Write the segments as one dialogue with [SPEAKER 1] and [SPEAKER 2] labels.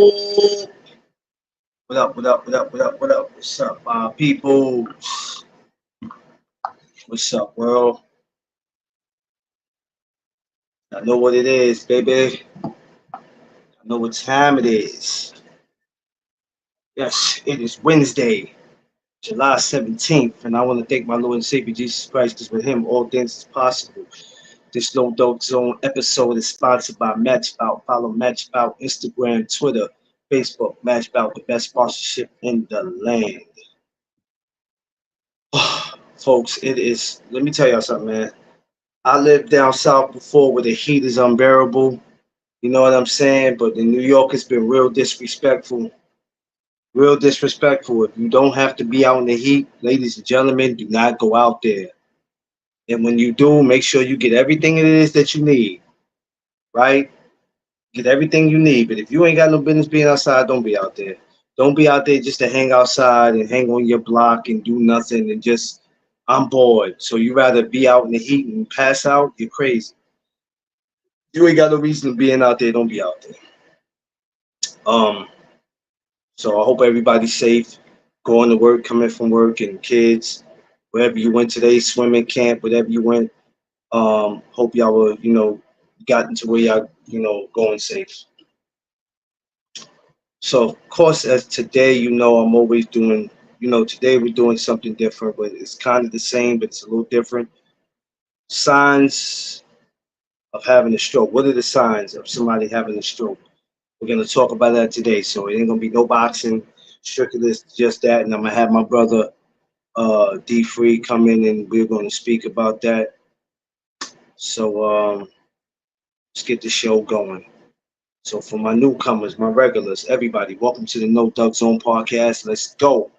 [SPEAKER 1] What up? What up? What up? What up? What up? What's up, my people? What's up, world? I know what it is, baby. I know what time it is. Yes, it is Wednesday, July 17th, and I want to thank my Lord and Savior Jesus Christ because with him all things is possible. This Low Dope Zone episode is sponsored by Matchbout. Follow Matchbout Instagram, Twitter, Facebook. Matchbout, the best sponsorship in the land. Folks, it is. Let me tell y'all something, man. I lived down south before where the heat is unbearable. You know what I'm saying? But in New York, it's been real disrespectful. Real disrespectful. If you don't have to be out in the heat, ladies and gentlemen, do not go out there. And when you do, make sure you get everything it is that you need, right? Get everything you need. But if you ain't got no business being outside, don't be out there. Don't be out there just to hang outside and hang on your block and do nothing and just, I'm bored. So you rather be out in the heat and pass out? You're crazy. You ain't got no reason to being out there. Don't be out there. Um, so I hope everybody's safe, going to work, coming from work, and kids, wherever you went today, swimming camp, whatever you went. Hope y'all were, gotten to where y'all, going safe. So of course, as today, I'm always doing, today we're doing something different, but it's kind of the same, but it's a little different. Signs of having a stroke. What are the signs of somebody having a stroke? We're gonna talk about that today. So it ain't gonna be no boxing, strictly just that. And I'm gonna have my brother D Free come in and we're gonna speak about that. So let's get the show going. So for my newcomers, my regulars, everybody, welcome to the No Doug Zone podcast. Let's go.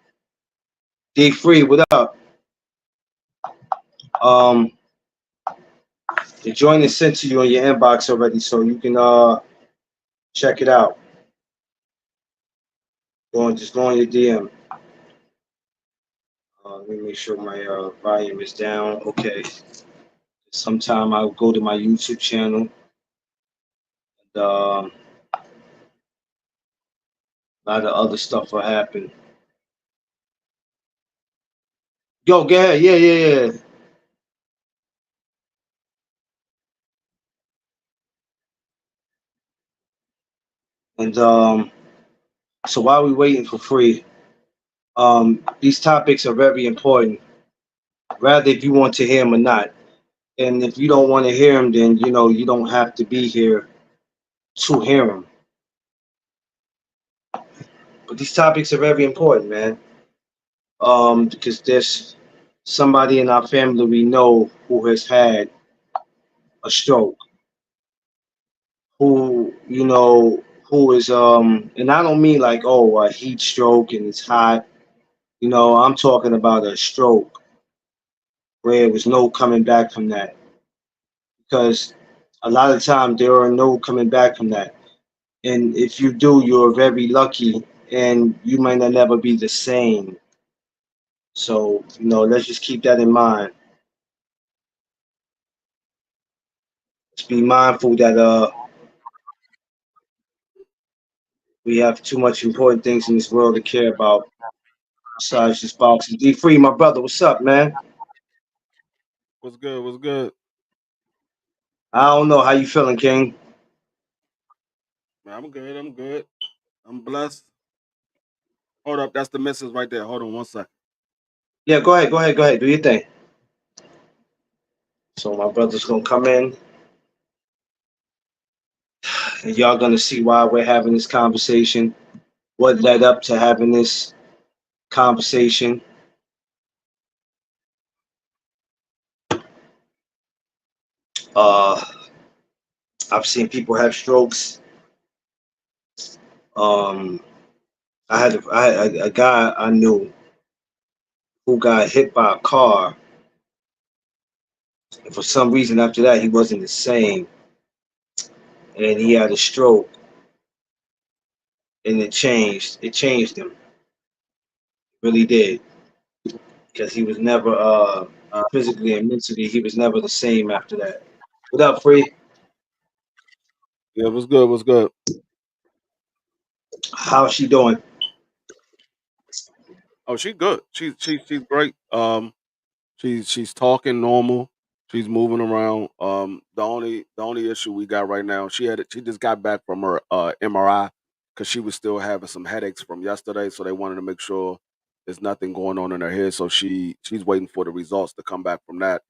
[SPEAKER 1] D Free, what up? Um, the joint is sent to you in your inbox already, so you can check it out. Just go on your DM. Let me make sure my volume is down. Okay. Sometime I'll go to my YouTube channel. And, a lot of other stuff will happen. Yo, go ahead. Yeah. And so while we waiting for free, these topics are very important. Rather if you want to hear them or not. And if you don't want to hear them, then you don't have to be here to hear them. But these topics are very important, man. Because there's somebody in our family we know who has had a stroke, who is and I don't mean like a heat stroke and it's hot. I'm talking about a stroke where there was no coming back from that. Because a lot of times there are no coming back from that. And if you do, you're very lucky and you might not never be the same. So, let's just keep that in mind. Let's be mindful that we have too much important things in this world to care about besides just boxing. D Free, my brother, what's up, man?
[SPEAKER 2] What's good? What's good?
[SPEAKER 1] I don't know how you feeling, King.
[SPEAKER 2] Man, I'm good. I'm good. I'm blessed. Hold up, that's the message right there. Hold on one second.
[SPEAKER 1] Yeah, go ahead, do your thing. So my brother's gonna come in, and y'all gonna see why we're having this conversation. What led up to having this conversation? Uh, I've seen people have strokes. Um, I had a guy I knew who got hit by a car, and for some reason after that he wasn't the same, and he had a stroke, and it changed. It changed him. It really did, because he was never physically and mentally he was never the same after that. What up, Free?
[SPEAKER 2] Yeah, what's good? What's good?
[SPEAKER 1] How's she doing?
[SPEAKER 2] Oh, she good. She's great. She's talking normal. She's moving around. The only issue we got right now, she just got back from her MRI because she was still having some headaches from yesterday. So they wanted to make sure there's nothing going on in her head. So she's waiting for the results to come back from that.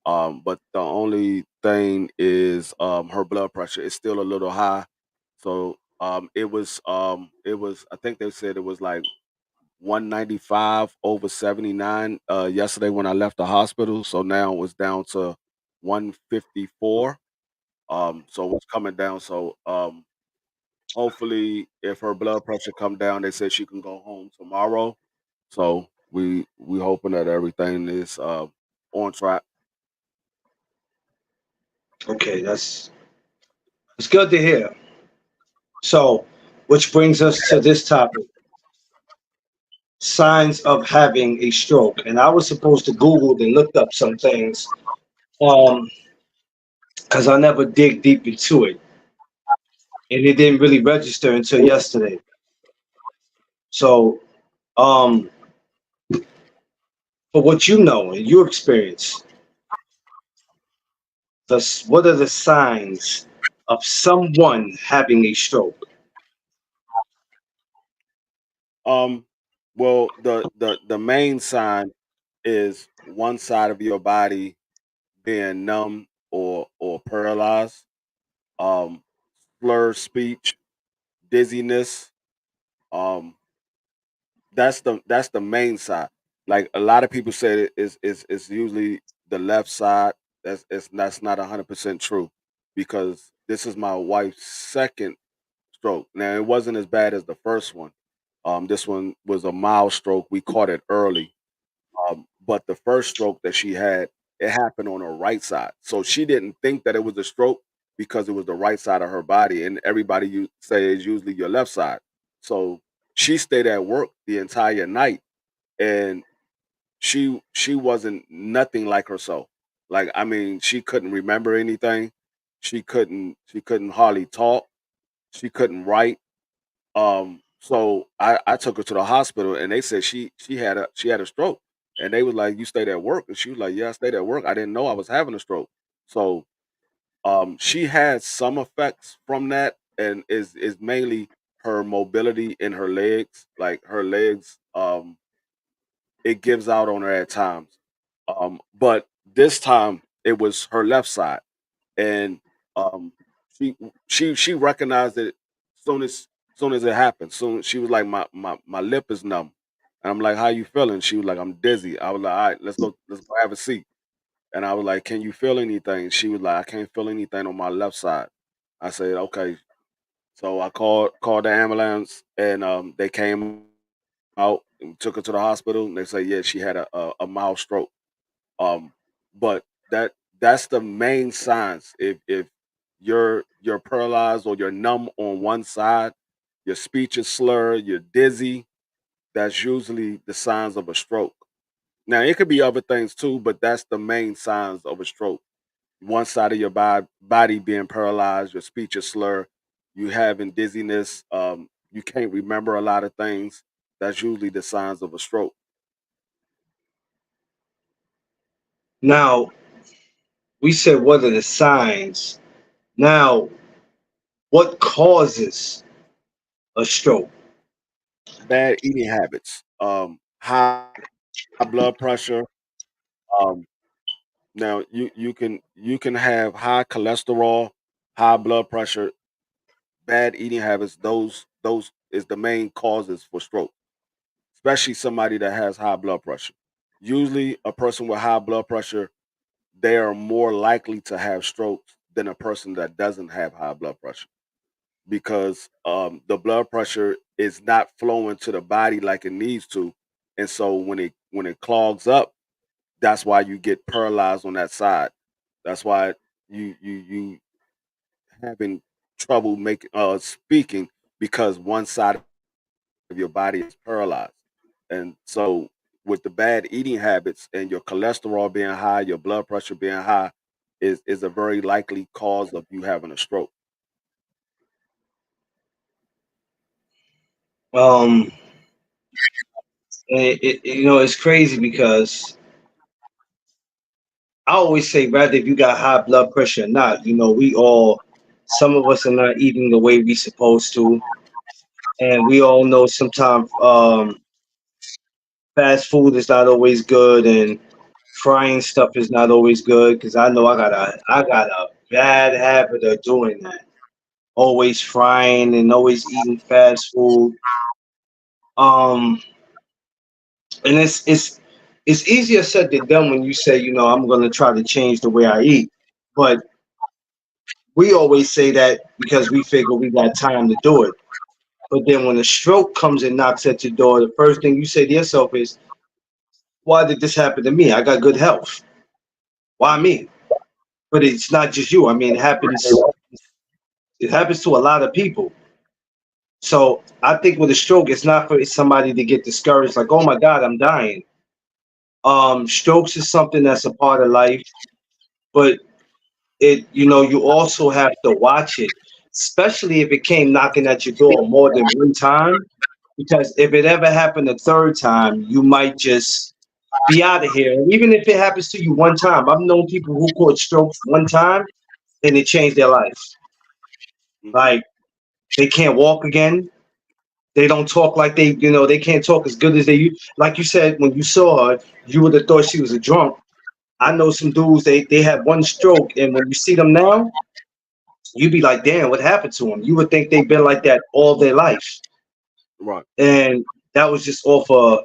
[SPEAKER 2] But the only thing is her blood pressure is still a little high. So it was I think they said it was like 195 over 79 yesterday when I left the hospital. So now it's down to 154. So it's coming down. So hopefully if her blood pressure come down, they said she can go home tomorrow. So we hoping that everything is on track.
[SPEAKER 1] Okay, that's it's good to hear. So, which brings us to this topic: signs of having a stroke. And I was supposed to Google and looked up some things, um, because I never dig deep into it, and it didn't really register until yesterday. So, um, for what you know and your experience, what are the signs of someone having a stroke?
[SPEAKER 2] Um well the main sign is one side of your body being numb or paralyzed, um, slurred speech, dizziness. Um, that's the main side. Like a lot of people say it's usually the left side. That's not 100% true because this is my wife's second stroke. Now it wasn't as bad as the first one. This one was a mild stroke. We caught it early. But the first stroke that she had, it happened on her right side. So she didn't think that it was a stroke because it was the right side of her body. And everybody you say is usually your left side. So she stayed at work the entire night and she wasn't nothing like herself. Like I mean, she couldn't remember anything. She couldn't hardly talk. She couldn't write. So I took her to the hospital and they said she had a stroke. And they was like, "You stayed at work?" And she was like, "Yeah, I stayed at work. I didn't know I was having a stroke." So she had some effects from that and is mainly her mobility in her legs. Like her legs, it gives out on her at times. But this time it was her left side and um, she she recognized it soon as it happened. Soon she was like, my lip is numb, and I'm like, how you feeling? She was like, I'm dizzy. I was like, all right, let's go have a seat. And I was like, can you feel anything? She was like, I can't feel anything on my left side. I said, okay. So I called the ambulance, and they came out and took her to the hospital. And they said, yeah, she had a mild stroke. Um, but that's the main signs. If you're paralyzed or you're numb on one side, your speech is slurred, you're dizzy, that's usually the signs of a stroke. Now it could be other things too, but that's the main signs of a stroke. One side of your body being paralyzed, your speech is slurred, you having dizziness, you can't remember a lot of things. That's usually the signs of a stroke.
[SPEAKER 1] Now, we said what are the signs? Now, what causes a stroke?
[SPEAKER 2] Bad eating habits, high blood pressure. Um, Now you can have high cholesterol, high blood pressure, bad eating habits. Those is the main causes for stroke, especially somebody that has high blood pressure. Usually, a person with high blood pressure, they are more likely to have strokes than a person that doesn't have high blood pressure because the blood pressure is not flowing to the body like it needs to, and so when it clogs up, that's why you get paralyzed on that side. That's why you having trouble making speaking because one side of your body is paralyzed. And so with the bad eating habits and your cholesterol being high, your blood pressure being high is a very likely cause of you having a stroke.
[SPEAKER 1] Um, and it's crazy because I always say, rather if you got high blood pressure or not, some of us are not eating the way we supposed to, and we all know sometimes fast food is not always good, and frying stuff is not always good. Because I know I got a bad habit of doing that, always frying and always eating fast food. Um, and it's easier said than done when you say, I'm gonna try to change the way I eat, but we always say that because we figure we got time to do it. But then when a stroke comes and knocks at your door, the first thing you say to yourself is, why did this happen to me? I got good health. Why me? But it's not just you. I mean, it happens to a lot of people. So I think with a stroke, it's not for somebody to get discouraged, like, oh my God, I'm dying. Strokes is something that's a part of life, but you also have to watch it, especially if it came knocking at your door more than one time. Because if it ever happened a third time, you might just be out of here. And even if it happens to you one time, I've known people who caught strokes one time and it changed their life.
[SPEAKER 2] Mhm.
[SPEAKER 1] Like they can't walk again. They don't talk like they can't talk as good as they used. Like you said, when you saw her, you would have thought she was a drunk. I know some dudes, they had one stroke, and when you see them now, you'd be like, damn, what happened to them? You would think they've been like that all their life.
[SPEAKER 2] Right.
[SPEAKER 1] And that was just off a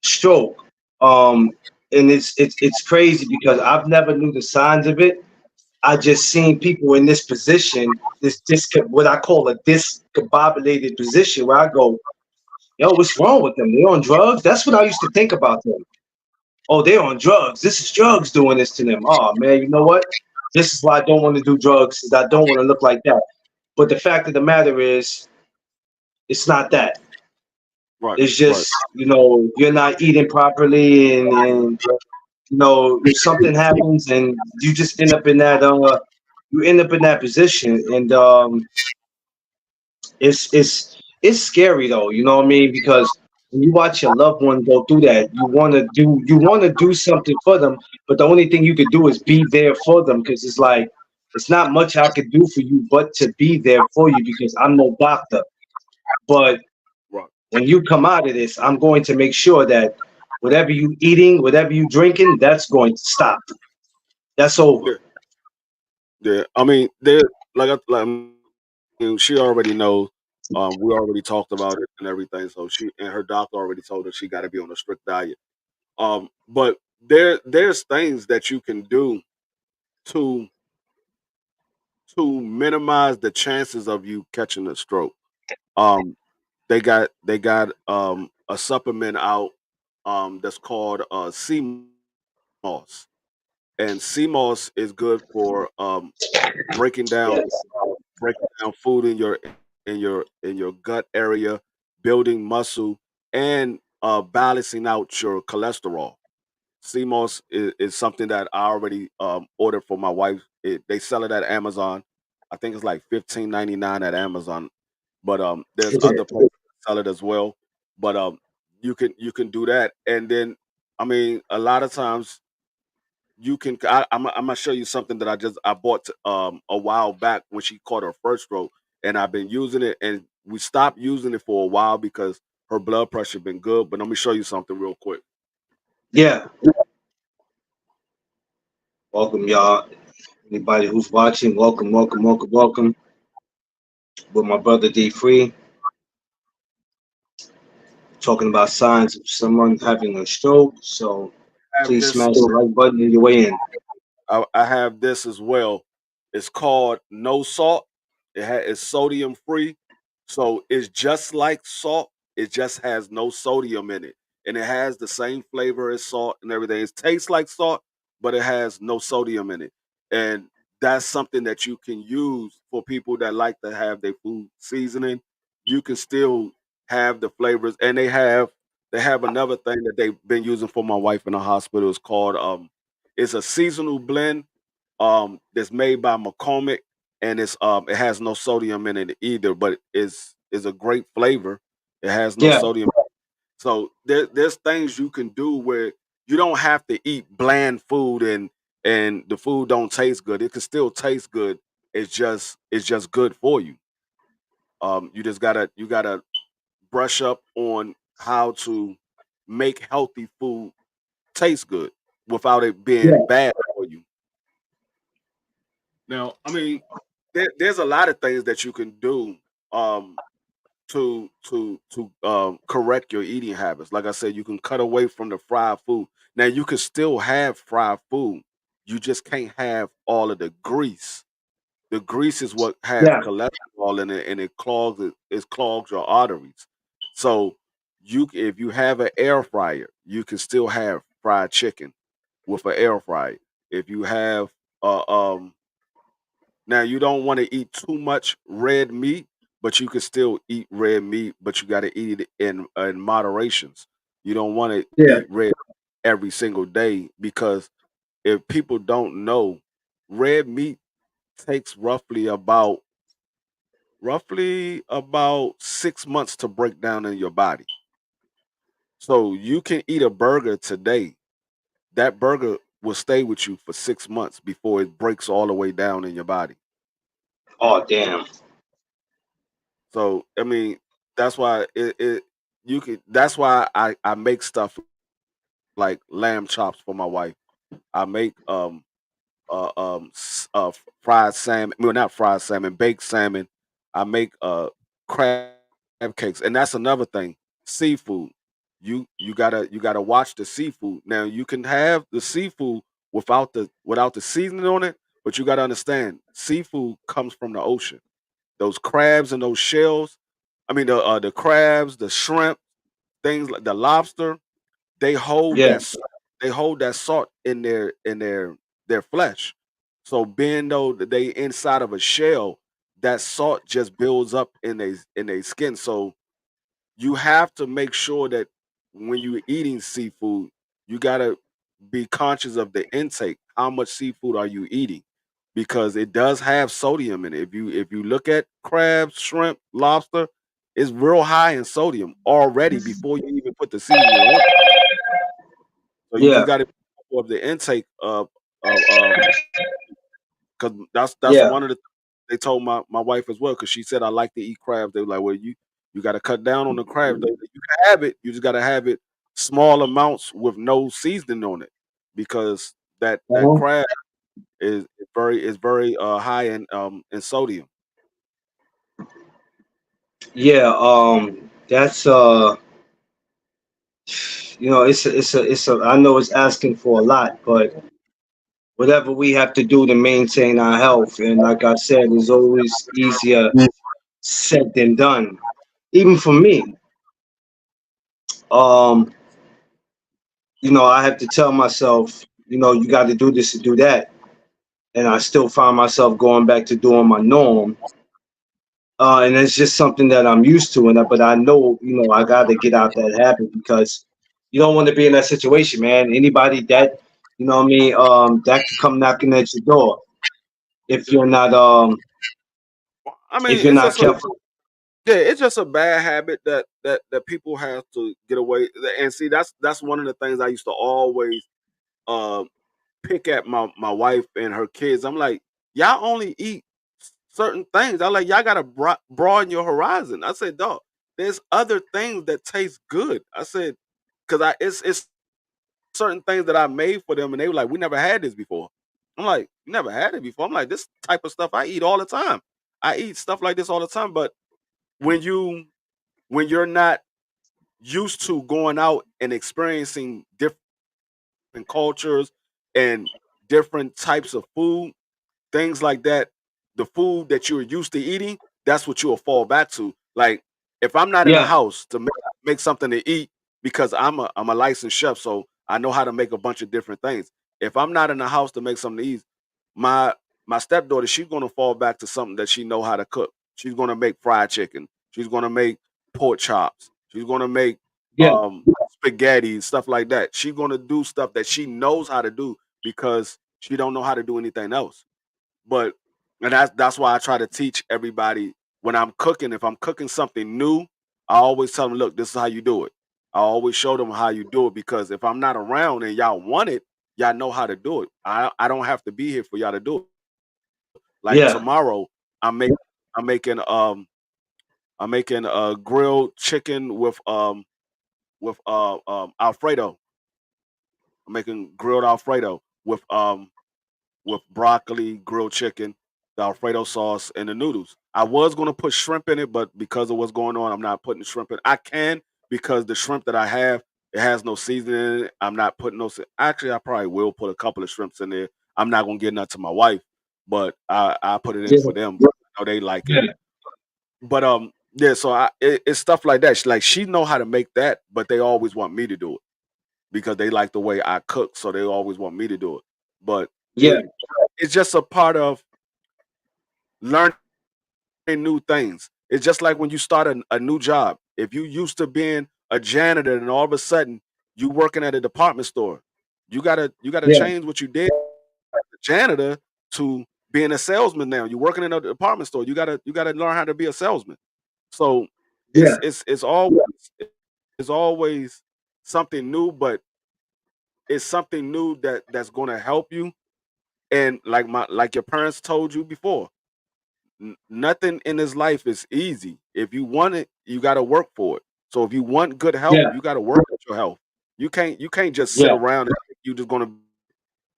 [SPEAKER 1] stroke. Um, and it's crazy because I've never knew the signs of it. I just seen people in this position, what I call a discombobulated position, where I go, yo, what's wrong with them? They're on drugs. That's what I used to think about them. Oh, they're on drugs. This is drugs doing this to them. Oh man, you know what? This is why I don't want to do drugs. Is I don't want to look like that. But the fact of the matter is, it's not that.
[SPEAKER 2] Right.
[SPEAKER 1] It's
[SPEAKER 2] Right.
[SPEAKER 1] just you're not eating properly, and something happens, and you just end up in that position, and it's scary though. You know what I mean? Because when you watch your loved one go through that, you want to do something for them, but the only thing you could do is be there for them, because it's like it's not much I could do for you but to be there for you, because I'm no doctor. But
[SPEAKER 2] Right.
[SPEAKER 1] when you come out of this, I'm going to make sure that whatever you eating, whatever you drinking, that's going to stop. That's over.
[SPEAKER 2] Yeah. Yeah. I mean, there, she already knows. We already talked about it and everything. So she and her doctor already told her she got to be on a strict diet. But there's things that you can do to minimize the chances of you catching a stroke. Um, they got a supplement out that's called sea moss, and sea moss is good for breaking down
[SPEAKER 1] Yes.
[SPEAKER 2] food in your gut area, building muscle, and balancing out your cholesterol. CMOS is something that I already ordered for my wife. They sell it at Amazon. I think it's like 15.99 at Amazon, but there's
[SPEAKER 1] Is
[SPEAKER 2] other
[SPEAKER 1] it?
[SPEAKER 2] places that sell it as well. But you can do that, and then I mean a lot of times you can. I'm gonna show you something that I bought a while back when she caught her first stroke, and I've been using it, and we stopped using it for a while because her blood pressure been good. But let me show you something real quick.
[SPEAKER 1] Yeah. Welcome, y'all. Anybody who's watching, welcome, welcome, welcome, welcome. With my brother D Free, talking about signs of someone having a stroke. So
[SPEAKER 2] I have
[SPEAKER 1] please
[SPEAKER 2] this.
[SPEAKER 1] smash the like button on your way in.
[SPEAKER 2] I have this as well. It's called no salt. It's sodium free, so it's just like salt. It just has no sodium in it, and it has the same flavor as salt and everything. It tastes like salt, but it has no sodium in it, and that's something that you can use for people that like to have their food seasoning. You can still have the flavors, and they have another thing that they've been using for my wife in the hospital. It's called it's a seasonal blend that's made by McCormick, and it has no sodium in it either, but is a great flavor. It has no
[SPEAKER 1] Yeah,
[SPEAKER 2] sodium. So there's things you can do where you don't have to eat bland food and the food don't taste good. It can still taste good. It's just good for you. You just gotta brush up on how to make healthy food taste good without it being
[SPEAKER 1] yeah,
[SPEAKER 2] bad for you. Now, I mean, there's a lot of things that you can do um, to correct your eating habits. Like I said, you can cut away from the fried food. Now, you can still have fried food. You just can't have all of the grease. The grease is what has
[SPEAKER 1] yeah.
[SPEAKER 2] cholesterol in it, and it clogs your arteries. So if you have an air fryer, you can still have fried chicken with an air fryer. If you have now you don't want to eat too much red meat, but you can still eat red meat, but you got to eat it in moderations. You don't want to
[SPEAKER 1] Yeah.
[SPEAKER 2] eat red every single day because if people don't know, red meat takes roughly about 6 months to break down in your body. So you can eat a burger today. That burger will stay with you for 6 months before it breaks all the way down in your body.
[SPEAKER 1] Oh, damn.
[SPEAKER 2] So I mean, that's why that's why I make stuff like lamb chops for my wife. I make fried salmon, well, not fried salmon, baked salmon. I make crab cakes, and that's another thing. Seafood. You gotta watch the seafood. Now you can have the seafood without the seasoning on it, but you gotta understand seafood comes from the ocean. Those crabs and those shells. I mean the crabs, the shrimp, things like the lobster. They hold
[SPEAKER 1] Yeah,
[SPEAKER 2] that they hold that salt in their flesh. So being though that they inside of a shell, that salt just builds up in a skin. So you have to make sure that when you're eating seafood, you gotta be conscious of the intake. How much seafood are you eating? Because it does have sodium in it. If you look at crabs, shrimp, lobster, it's real high in sodium already before you even put the seasoning on. So you
[SPEAKER 1] yeah,
[SPEAKER 2] just got to be careful of the intake of because that's
[SPEAKER 1] yeah,
[SPEAKER 2] one of the they told my wife as well because she said I like to eat crabs. They were like, well, you got to cut down on the crabs. You can have it, you just got to have it small amounts with no seasoning on it because that
[SPEAKER 1] uh-huh.
[SPEAKER 2] crab is very high in sodium.
[SPEAKER 1] Yeah. That's it's a. I know it's asking for a lot, but whatever we have to do to maintain our health, and like I said, it's always easier said than done. Even for me, um, I have to tell myself, you got to do this and do that, and I still find myself going back to doing my norm. And it's just something that I'm used to, but I know, I got to get out that habit because you don't want to be in that situation, man. Anybody that, what I mean, that could come knocking at your door if you're not,
[SPEAKER 2] I
[SPEAKER 1] if
[SPEAKER 2] mean,
[SPEAKER 1] you're
[SPEAKER 2] it's
[SPEAKER 1] not
[SPEAKER 2] just a
[SPEAKER 1] careful.
[SPEAKER 2] yeah, it's just a bad habit that people have to get away. And see, that's one of the things I used to always uh, pick at my wife and her kids. I'm like, y'all only eat certain things. I'm like, y'all gotta broaden your horizon. I said, dog, there's other things that taste good. I said, because it's certain things that I made for them, and they were like, we never had this before. I'm like, you never had it before. I'm like, this type of stuff I eat all the time. I eat stuff like this all the time. But when you when you're not used to going out and experiencing different cultures and different types of food, things like that, the food that you're used to eating, that's what you'll fall back to. Like if I'm not in the
[SPEAKER 1] Yeah,
[SPEAKER 2] house to make something to eat because I'm a licensed chef, so I know how to make a bunch of different things. If I'm not in the house to make something to eat, my my stepdaughter, she's gonna fall back to something that she know how to cook. She's gonna make fried chicken. She's gonna make pork chops. She's gonna make
[SPEAKER 1] yeah,
[SPEAKER 2] spaghetti and stuff like that. She's gonna do stuff that she knows how to do because she don't know how to do anything else. But and that's why I try to teach everybody when I'm cooking. If I'm cooking something new, I always tell them, look, this is how you do it. I always show them how you do it, because if I'm not around and y'all want it, y'all know how to do it. I don't have to be here for y'all to do it. Like
[SPEAKER 1] Yeah.
[SPEAKER 2] tomorrow, I'm making I'm making I'm making grilled chicken with Alfredo. I'm making grilled Alfredo with broccoli, grilled chicken, the Alfredo sauce, and the noodles. I was gonna put shrimp in it, but because of what's going on, I'm not putting shrimp in. I can, because the shrimp that I have, it has no seasoning in it. I'm not putting no. Actually, I probably will put a couple of shrimps in there. I'm not gonna get nothing to my wife, but I put it in
[SPEAKER 1] Yeah.
[SPEAKER 2] for them. I know they like it.
[SPEAKER 1] Yeah.
[SPEAKER 2] But yeah. So it's stuff like that. She know how to make that, but they always want me to do it because they like the way I cook, so they always want me to do it. But
[SPEAKER 1] Yeah.
[SPEAKER 2] it's just a part of learning new things. It's just like when you start a new job. If you used to being a janitor and all of a sudden you working at a department store, you gotta
[SPEAKER 1] Yeah.
[SPEAKER 2] change what you did as a janitor to being a salesman now. You're working in a department store. You gotta learn how to be a salesman. So
[SPEAKER 1] Yeah.
[SPEAKER 2] it's always something new, but it's something new that's gonna help you. And like your parents told you before, nothing in this life is easy. If you want it, you got to work for it. So if you want good health,
[SPEAKER 1] Yeah.
[SPEAKER 2] you got to work at your health. You can't just sit
[SPEAKER 1] Yeah.
[SPEAKER 2] around and think you're just going to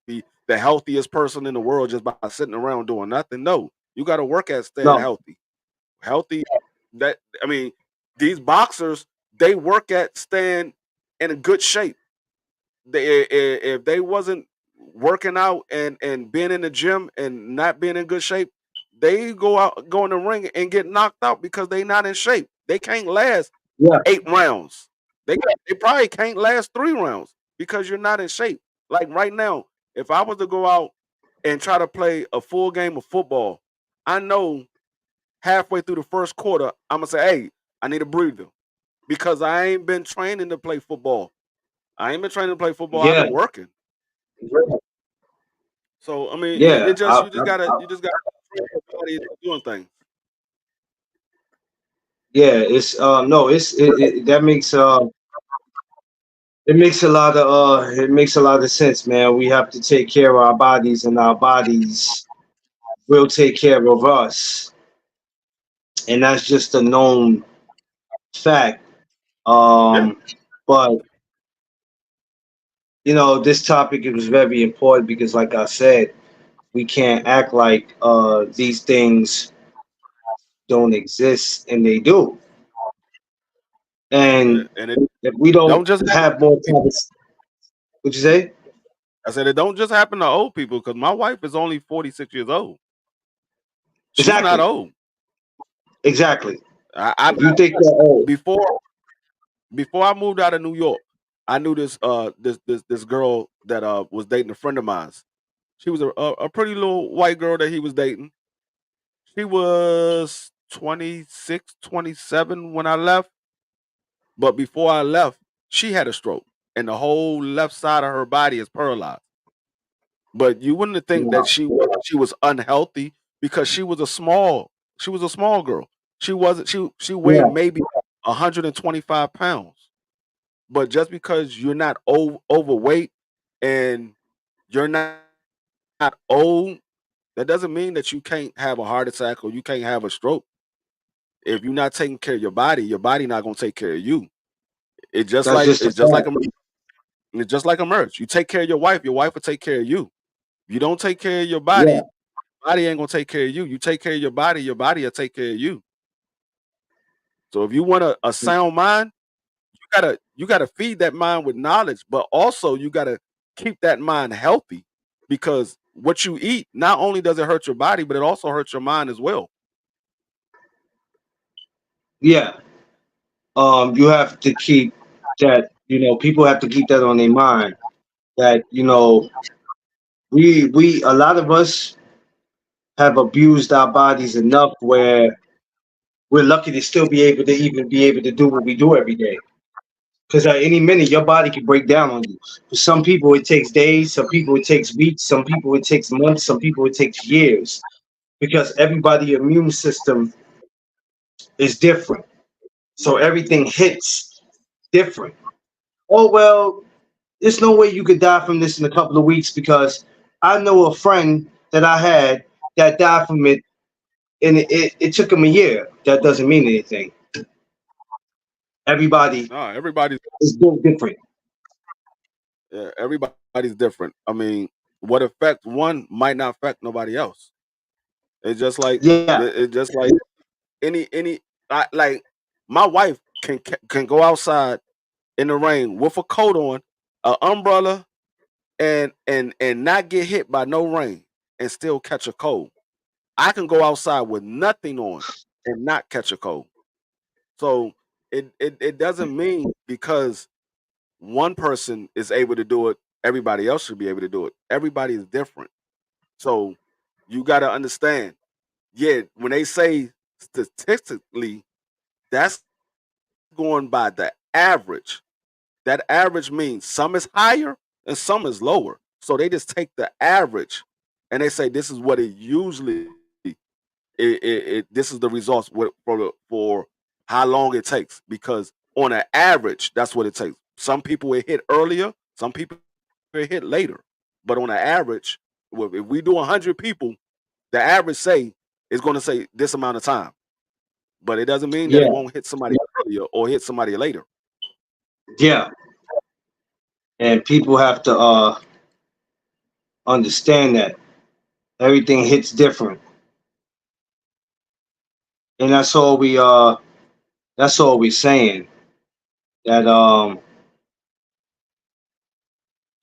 [SPEAKER 2] be the healthiest person in the world just by sitting around doing nothing. No, you got to work at staying
[SPEAKER 1] No.
[SPEAKER 2] healthy. Healthy. That I mean, these boxers, they work at staying in a good shape. If they wasn't working out and being in the gym and not being in good shape, they go in the ring and get knocked out because they not in shape. They can't last
[SPEAKER 1] Yeah.
[SPEAKER 2] 8 rounds. They probably can't last 3 rounds because you're not in shape. Like right now, if I was to go out and try to play a full game of football, I know halfway through the first quarter, I'm gonna say, "Hey, I need a breather," because I ain't been training to play football. I ain't been training to play football. I've
[SPEAKER 1] Yeah.
[SPEAKER 2] been working. So I mean, it
[SPEAKER 1] Yeah.
[SPEAKER 2] just you just gotta train your body into doing things.
[SPEAKER 1] Yeah. It's no. That makes it makes a lot of sense, man. We have to take care of our bodies, and our bodies will take care of us, and that's just a known fact.
[SPEAKER 2] Yeah,
[SPEAKER 1] Um, but this topic, it was very important because, like I said, we can't act like these things don't exist, and they do. And
[SPEAKER 2] and it
[SPEAKER 1] if we
[SPEAKER 2] don't
[SPEAKER 1] don't
[SPEAKER 2] just happen
[SPEAKER 1] have
[SPEAKER 2] to
[SPEAKER 1] more
[SPEAKER 2] old people.
[SPEAKER 1] time, what you say?
[SPEAKER 2] I said it don't just happen to old people because my wife is only 46 years old. She's not
[SPEAKER 1] Exactly,
[SPEAKER 2] old.
[SPEAKER 1] exactly.
[SPEAKER 2] I
[SPEAKER 1] If you think you're old,
[SPEAKER 2] before before I moved out of New York, I knew this girl that was dating a friend of mine. She was a pretty little white girl that he was dating. She was 26, 27 when I left. But before I left, she had a stroke, and the whole left side of her body is paralyzed. But you wouldn't think that
[SPEAKER 1] no,
[SPEAKER 2] she was unhealthy because she was a small girl. She wasn't she weighed
[SPEAKER 1] yeah,
[SPEAKER 2] maybe 125 pounds. But just because you're not overweight and you're not old, that doesn't mean that you can't have a heart attack or you can't have a stroke. If you're not taking care of your body not gonna take care of you. It just
[SPEAKER 1] that's
[SPEAKER 2] like
[SPEAKER 1] just a
[SPEAKER 2] it's just like
[SPEAKER 1] fact.
[SPEAKER 2] a It's just like a marriage. You take care of your wife will take care of you. If you don't take care of
[SPEAKER 1] Yeah,
[SPEAKER 2] your body ain't gonna take care of you. You take care of your body will take care of you. So if you want a sound mind, you gotta feed that mind with knowledge, but also you gotta keep that mind healthy because what you eat not only does it hurt your body, but it also hurts your mind as well.
[SPEAKER 1] yeah. You have to keep that. People have to keep that on their mind. That we a lot of us have abused our bodies enough where we're lucky to still be able to even be able to do what we do every day. Because at any minute, your body can break down on you. For some people, it takes days. Some people, it takes weeks. Some people, it takes months. Some people, it takes years. Because everybody's immune system is different. So everything hits different. Oh well, there's no way you could die from this in a couple of weeks because I know a friend that I had that died from it, and it took him a year. That doesn't mean anything. Everybody
[SPEAKER 2] No, everybody's
[SPEAKER 1] is built different.
[SPEAKER 2] yeah, everybody's different. I mean, what affects one might not affect nobody else. It's just like
[SPEAKER 1] Yeah,
[SPEAKER 2] it's just like any like my wife can go outside in the rain with a coat on, an umbrella, and not get hit by no rain and still catch a cold. I can go outside with nothing on and not catch a cold. So it doesn't mean because one person is able to do it, everybody else should be able to do it. Everybody is different. So you got to understand, yeah, when they say statistically, that's going by the average. That average means some is higher and some is lower. So they just take the average and they say this is what it usually this is the results for how long it takes because on an average that's what it takes. Some people it hit earlier, some people it hit later, but on an average, if we do 100 people, the average say is going to say this amount of time, but it doesn't mean that it
[SPEAKER 1] yeah,
[SPEAKER 2] won't hit somebody earlier or hit somebody later.
[SPEAKER 1] yeah. And people have to understand that everything hits different, and that's all we saying that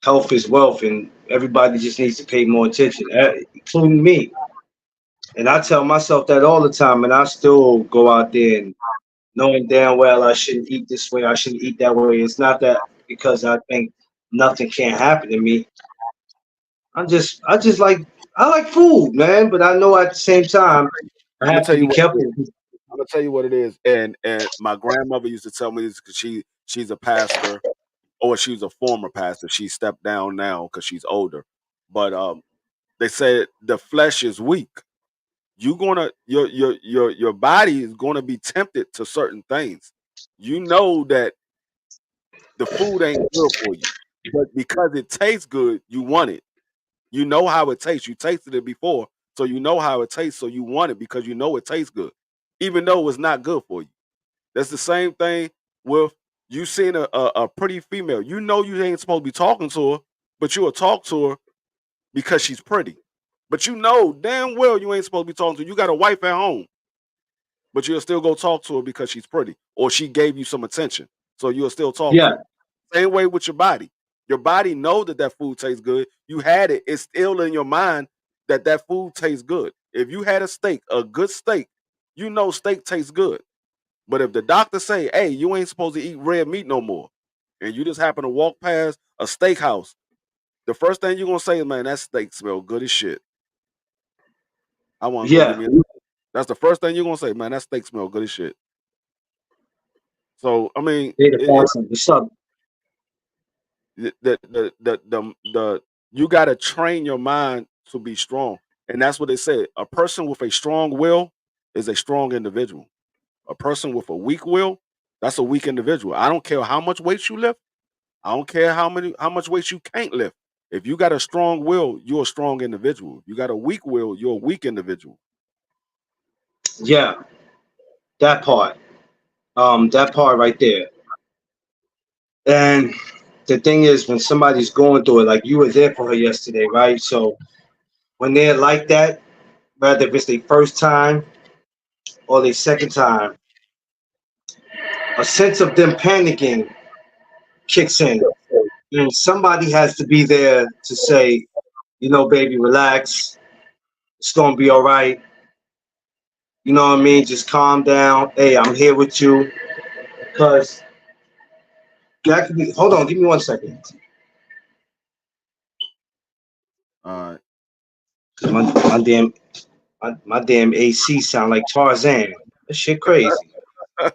[SPEAKER 1] health is wealth, and everybody just needs to pay more attention, including me. And I tell myself that all the time, and I still go out there and knowing damn well I shouldn't eat this way, I shouldn't eat that way. It's not that because I think nothing can't happen to me. I just like I like food, man, but I know at the same time I
[SPEAKER 2] I'm gonna
[SPEAKER 1] have to
[SPEAKER 2] tell
[SPEAKER 1] be
[SPEAKER 2] you what it is.
[SPEAKER 1] careful.
[SPEAKER 2] I'm gonna tell you what it is. And my grandmother used to tell me this because she's a pastor or she's a former pastor. She stepped down now because she's older. But they said the flesh is weak. You gonna your body is gonna be tempted to certain things. You know that the food ain't good for you, but because it tastes good, you want it. You know how it tastes. You tasted it before, so you know how it tastes. So you want it because you know it tastes good, even though it's not good for you. That's the same thing with you seeing a pretty female. You know you ain't supposed to be talking to her, but you'll talk to her because she's pretty. But you know damn well you ain't supposed to be talking to her. You got a wife at home, but you'll still go talk to her because she's pretty or she gave you some attention. So you'll still talk to
[SPEAKER 1] Yeah,
[SPEAKER 2] her. Same way with your body. Your body know that that food tastes good. You had it. It's still in your mind that that food tastes good. If you had a steak, a good steak, you know steak tastes good. But if the doctor say, "Hey, you ain't supposed to eat red meat no more," and you just happen to walk past a steakhouse, the first thing you're gonna say is, "Man, that steak smell good as shit. I want to go give
[SPEAKER 1] yeah,
[SPEAKER 2] me." That's the first thing you're gonna say, "Man, that steak smell good as shit." So I mean,
[SPEAKER 1] data passing. What's up?
[SPEAKER 2] the you got to train your mind to be strong, and that's what they said. A person with a strong will is a strong individual. A person with a weak will, that's a weak individual. I don't care how much weight you lift. I don't care how much weight you can't lift. If you got a strong will, you're a strong individual. If you got a weak will, you're a weak individual.
[SPEAKER 1] Yeah, that part. That part right there. And the thing is, when somebody's going through it, like you were there for her yesterday, right? So when they're like that, whether if it's their first time or their second time, a sense of them panicking kicks in. And somebody has to be there to say, you know, baby, relax. It's gonna be all right. You know what I mean? Just calm down. Hey, I'm here with you. Cause that could be. Hold on, give me 1 second.
[SPEAKER 2] All
[SPEAKER 1] My damn my damn AC sound like Tarzan. That shit crazy.
[SPEAKER 2] right.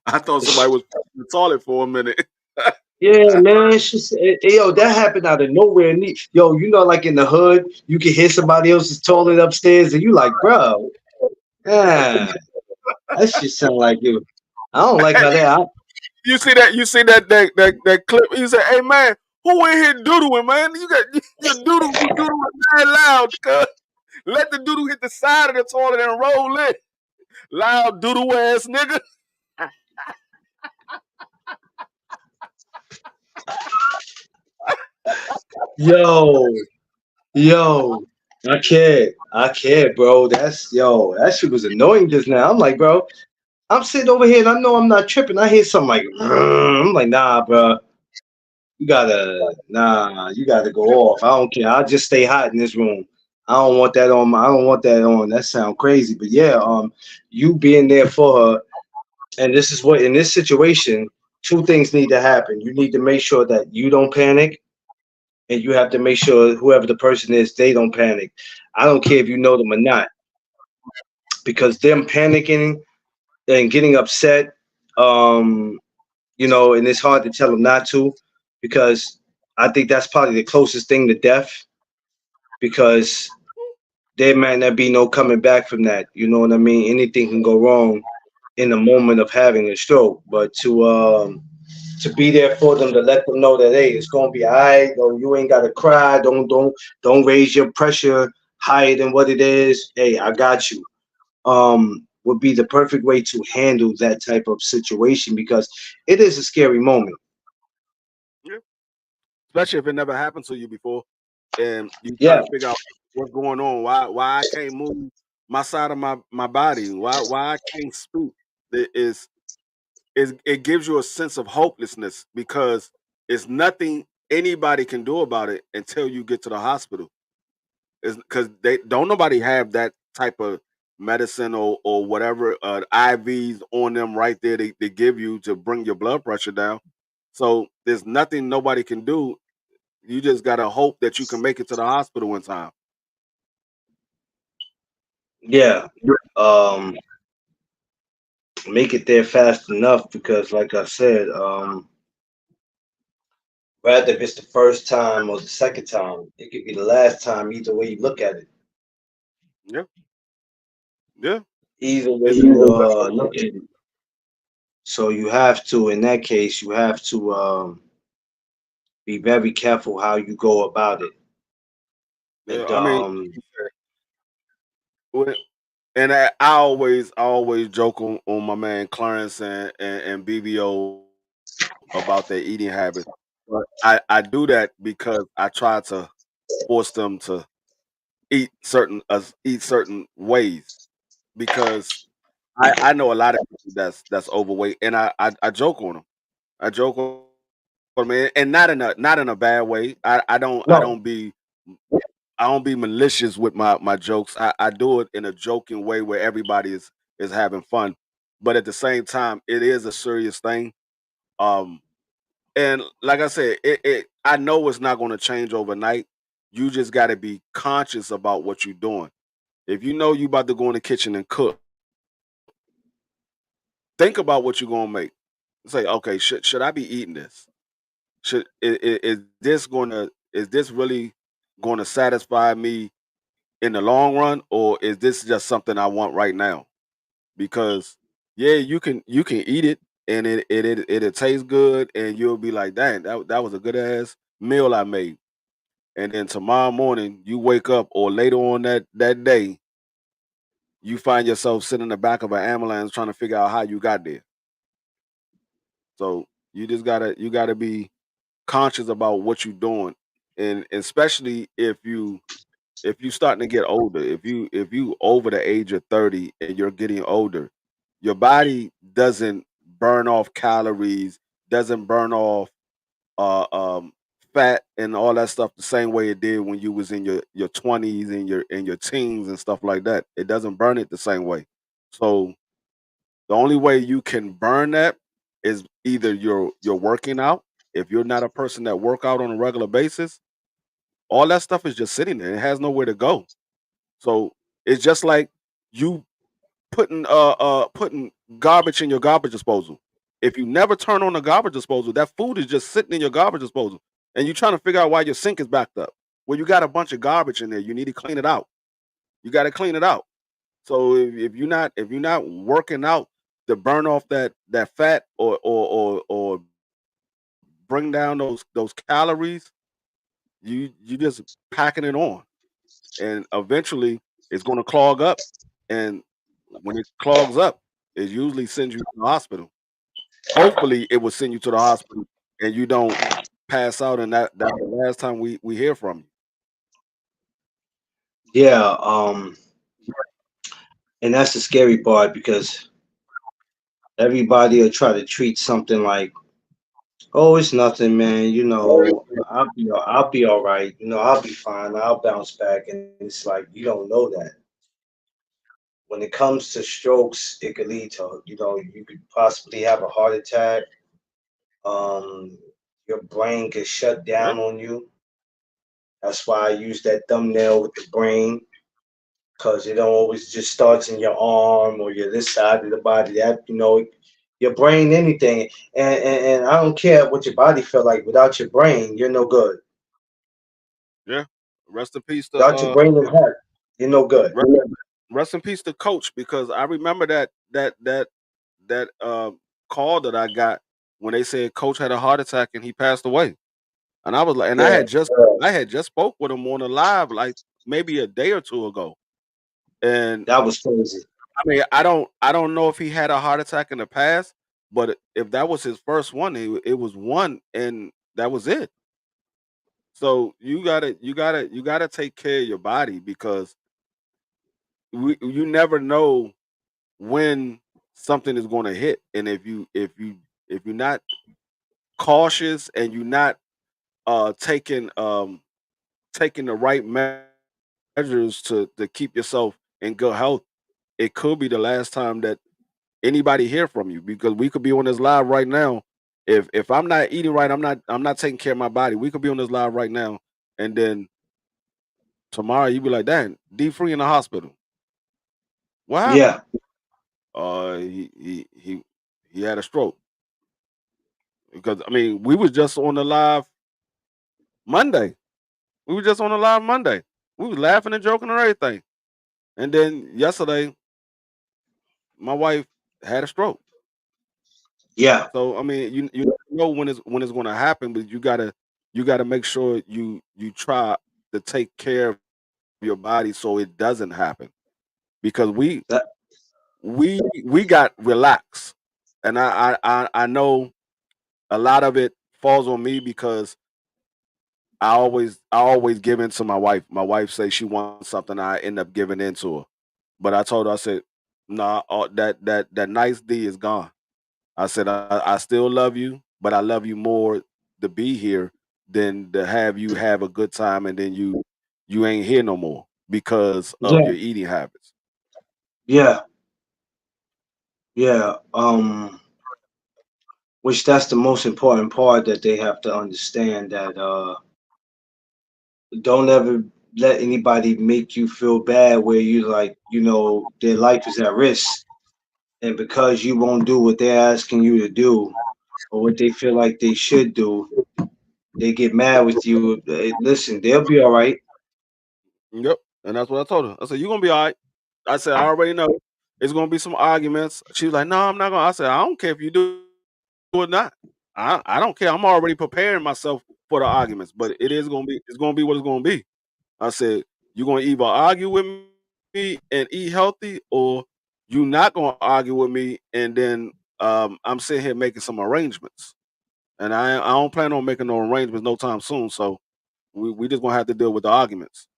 [SPEAKER 2] I thought somebody was in the toilet for a minute.
[SPEAKER 1] Yeah, man. Yo, that happened out of nowhere. Yo, you know, like in the hood, you can hear somebody else's toilet upstairs, and you like, bro, yeah, that shit sound like you. I don't like how they.
[SPEAKER 2] You see that? You see that clip? You say, "Hey man, who in here doodling, man? You got your doodle, you doodling very loud. Cuz let the doodle hit the side of the toilet and roll in. Loud doodle ass nigga."
[SPEAKER 1] Yo, yo, I can't, bro. That shit was annoying just now. I'm like, bro, I'm sitting over here and I know I'm not tripping. I hear something like, I'm like, nah, bro, you gotta go off. I don't care. I'll just stay hot in this room. I don't want that on. That sound crazy, but yeah, you being there for her, and this is what in this situation, two things need to happen. You need to make sure that you don't panic, and you have to make sure whoever the person is, they don't panic. I don't care if you know them or not, because them panicking and getting upset, um, and it's hard to tell them not to, because I think that's probably the closest thing to death, because there might not be no coming back from that. You know what I mean? Anything can go wrong in the moment of having a stroke, but to be there for them, to let them know that, hey, it's gonna be all right. Though you ain't gotta cry. Don't raise your pressure higher than what it is. Hey, I got you. Would be the perfect way to handle that type of situation, because it is a scary moment.
[SPEAKER 2] Yeah. Especially if it never happened to you before, and you trying
[SPEAKER 1] Yeah,
[SPEAKER 2] to figure out what's going on. Why I can't move my side of my body? Why I can't speak? It is it gives you a sense of hopelessness because it's nothing anybody can do about it until you get to the hospital. Is because they don't nobody have that type of medicine or whatever IVs on them right there they give you to bring your blood pressure down. So there's nothing nobody can do. You just gotta hope that you can make it to the hospital in time.
[SPEAKER 1] yeah. Um, make it there fast enough, because, like I said, rather if it's the first time or the second time, it could be the last time. Either way you look at it,
[SPEAKER 2] Yeah, yeah.
[SPEAKER 1] either way
[SPEAKER 2] It's
[SPEAKER 1] you look at it. So you have to, in that case, you have to be very careful how you go about it.
[SPEAKER 2] yeah.
[SPEAKER 1] And
[SPEAKER 2] I mean, when- and I always joke on my man Clarence and BBO about their eating habits. But I do that because I try to force them to eat certain ways because I know a lot of people that's overweight and I joke on them. I joke on them and not in a bad way.
[SPEAKER 1] no,
[SPEAKER 2] I don't be malicious with my jokes. I do it in a joking way where everybody is having fun. But at the same time, it is a serious thing. Um and like I said, it I know it's not gonna change overnight. You just gotta be conscious about what you're doing. If you know you about to go in the kitchen and cook, think about what you're gonna make. Say, okay, should I be eating this? Is this is this really gonna satisfy me in the long run, or is this just something I want right now? Because yeah, you can eat it and it'll taste good, and you'll be like, dang, that was a good ass meal I made. And then tomorrow morning you wake up, or later on that day, you find yourself sitting in the back of an ambulance trying to figure out how you got there. So you gotta be conscious about what you're doing, and especially if you starting to get older, if you over the age of 30 and you're getting older, your body doesn't burn off calories, doesn't burn off uh um fat and all that stuff the same way it did when you was in your 20s and your teens and stuff like that. It doesn't burn it the same way. So the only way you can burn that is either you're working out. If you're not a person that work out on a regular basis, all that stuff is just sitting there. It has nowhere to go. So it's just like you putting garbage in your garbage disposal. If you never turn on the garbage disposal, that food is just sitting in your garbage disposal. And you're trying to figure out why your sink is backed up. Well, you got a bunch of garbage in there. You need to clean it out. You got to clean it out. So if you're not working out to burn off that fat or bring down those calories, you just packing it on, and eventually it's going to clog up, and when it clogs up, it usually sends you to the hospital. Hopefully, it will send you to the hospital, and you don't pass out, and that's the last time we hear from you.
[SPEAKER 1] Yeah, and that's the scary part because everybody will try to treat something like, oh, it's nothing, man. You know, I'll be all right. You know, I'll be fine. I'll bounce back. And it's like you don't know that. When it comes to strokes, it could lead to, you know, you could possibly have a heart attack. Um, your brain could shut
[SPEAKER 2] Yeah,
[SPEAKER 1] down on you. That's why I use that thumbnail with the brain, because it don't always just starts in your arm or your this side of the body. That, you know, your brain, anything. And I don't care what your body feel like. Without your brain, you're no good.
[SPEAKER 2] yeah. Rest in peace to
[SPEAKER 1] Without your brain and heart, you're no good.
[SPEAKER 2] rest, rest in peace to Coach, because I remember that call that I got when they said Coach had a heart attack and he passed away. And I was like, and
[SPEAKER 1] Yeah,
[SPEAKER 2] I had just spoke with him on a live like maybe a day or two ago. And
[SPEAKER 1] that was crazy.
[SPEAKER 2] I mean, I don't know if he had a heart attack in the past, but if that was his first one, it was one, and that was it. So you gotta take care of your body, because you never know when something is going to hit, and if you're not cautious and you're not taking the right measures to keep yourself in good health, it could be the last time that anybody hear from you, because we could be on this live right now. If I'm not eating right, I'm not taking care of my body. We could be on this live right now, and then tomorrow you be like, "Damn, D free in the hospital. What happened?"
[SPEAKER 1] Yeah,
[SPEAKER 2] He had a stroke. Because I mean, we was just on the live Monday. We were just on the live Monday. We was laughing and joking and everything. And then yesterday, my wife had a stroke.
[SPEAKER 1] yeah,
[SPEAKER 2] So I mean, you never know when it's going to happen, but you gotta make sure you try to take care of your body so it doesn't happen. Because
[SPEAKER 1] that,
[SPEAKER 2] we got relaxed, and I know a lot of it falls on me, because I always give in to my wife. My wife says she wants something, I end up giving in to her. But I told her, I said, "Nah, that nice D is gone." I said, I still love you, but I love you more to be here than to have you have a good time and then you ain't here no more because of
[SPEAKER 1] yeah,
[SPEAKER 2] your eating habits."
[SPEAKER 1] yeah, yeah. Which that's the most important part that they have to understand that don't ever let anybody make you feel bad where you like, you know, their life is at risk. And because you won't do what they're asking you to do or what they feel like they should do, they get mad with you. Listen, they'll be all right.
[SPEAKER 2] Yep. And that's what I told her. I said, "You're gonna be all right." I said, "I already know it's gonna be some arguments." She was like, "No, I'm not gonna." I said, "I don't care if you do or not. I don't care. I'm already preparing myself for the arguments, but it's gonna be what it's gonna be." I said, "You're gonna either argue with me and eat healthy, or you not gonna argue with me, and then I'm sitting here making some arrangements. And I don't plan on making no arrangements no time soon. So we just gonna have to deal with the arguments."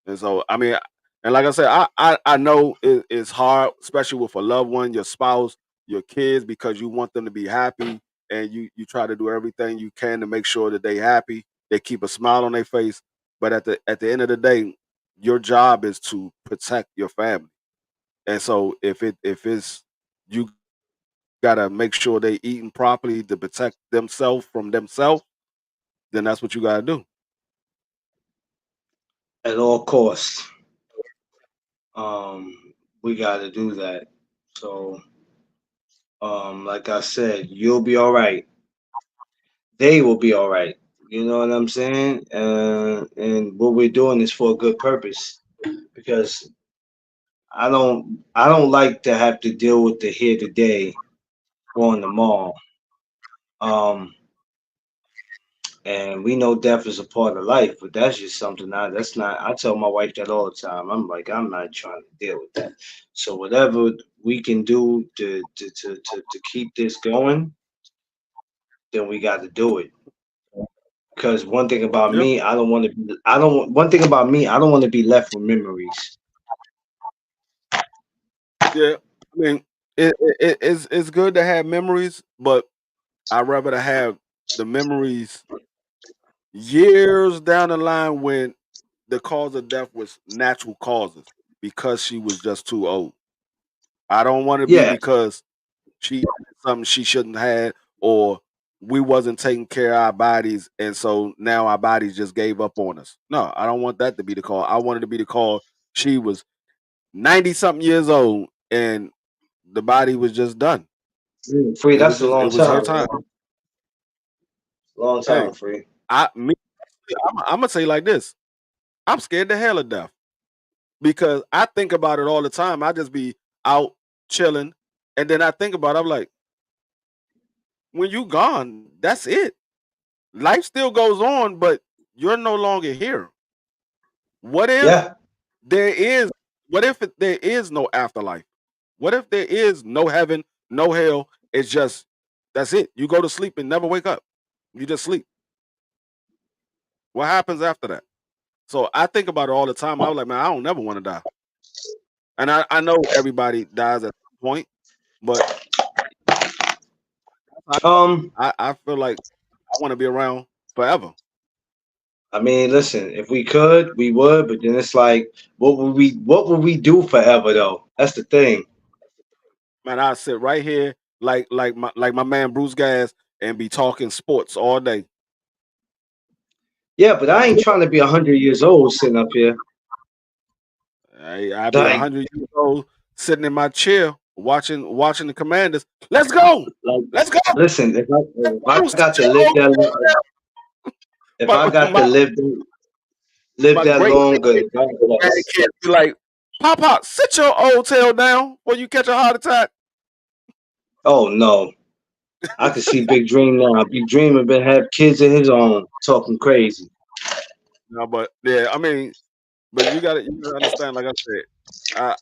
[SPEAKER 2] And so I mean, and like I said, I know it's hard, especially with a loved one, your spouse, your kids, because you want them to be happy, and you try to do everything you can to make sure that they happy, they keep a smile on their face. But at the end of the day, your job is to protect your family. And so if it's you gotta make sure they eating properly to protect themselves from themselves, then that's what you gotta do.
[SPEAKER 1] At all costs. We got to do that. So, like I said, you'll be all right. They will be all right. You know what I'm saying? And what we're doing is for a good purpose because I don't like to have to deal with the here today on the mall. Um, and we know death is a part of life, but that's just something that's not. I tell my wife that all the time. I'm like, I'm not trying to deal with that. So whatever we can do to keep this going, then we got to do it. Because one thing about
[SPEAKER 2] Yeah,
[SPEAKER 1] me, I don't want to be. I don't. One thing about me, I don't want to be left with memories.
[SPEAKER 2] yeah. I mean, it's good to have memories, but I'd rather to have the memories years down the line when the cause of death was natural causes because she was just too old. I don't want to be
[SPEAKER 1] Yeah,
[SPEAKER 2] because she had something she shouldn't have, or we wasn't taking care of our bodies, and so now our bodies just gave up on us. No, I don't want that to be the call. I wanted to be the call. She was 90 something years old, and the body was just done.
[SPEAKER 1] free.
[SPEAKER 2] It was
[SPEAKER 1] That's a
[SPEAKER 2] just it
[SPEAKER 1] long
[SPEAKER 2] was her
[SPEAKER 1] time,
[SPEAKER 2] time.
[SPEAKER 1] man. Long
[SPEAKER 2] Hey,
[SPEAKER 1] time, free.
[SPEAKER 2] me, I'm gonna say like this. I'm scared to hell of death because I think about it all the time. I just be out chilling, and then I think about it, I'm like, when you gone, that's it. Life still goes on, but you're no longer here. What if
[SPEAKER 1] Yeah,
[SPEAKER 2] there is there is no afterlife? What if there is no heaven, no hell? It's just that's it. You go to sleep and never wake up. You just sleep. What happens after that? So I think about it all the time. I was like, man, I don't never want to die. And I know everybody dies at some point, but I
[SPEAKER 1] um,
[SPEAKER 2] I feel like I want to be around forever.
[SPEAKER 1] I mean, listen, if we could, we would, but then it's like, what would we do forever though? That's the thing.
[SPEAKER 2] Man, I sit right here like my man Bruce Gas and be talking sports all day.
[SPEAKER 1] Yeah, but I ain't trying to be 100 years old sitting up here.
[SPEAKER 2] I be a
[SPEAKER 1] Like,
[SPEAKER 2] 100 years old sitting in my chair watching the Commanders. Let's go,
[SPEAKER 1] like,
[SPEAKER 2] let's go.
[SPEAKER 1] listen, if I
[SPEAKER 2] Bruce, sit
[SPEAKER 1] got to
[SPEAKER 2] your
[SPEAKER 1] live
[SPEAKER 2] old
[SPEAKER 1] that, if
[SPEAKER 2] my
[SPEAKER 1] I got to
[SPEAKER 2] my
[SPEAKER 1] live
[SPEAKER 2] my
[SPEAKER 1] that
[SPEAKER 2] great
[SPEAKER 1] longer, God bless.
[SPEAKER 2] grandkids be like, Papa, sit your old tail down before you catch a heart attack.
[SPEAKER 1] Oh no, I can see Big Dream now. Big Dream have been have kids of his own talking crazy.
[SPEAKER 2] No, but yeah, I mean, but you gotta understand. Like I said, I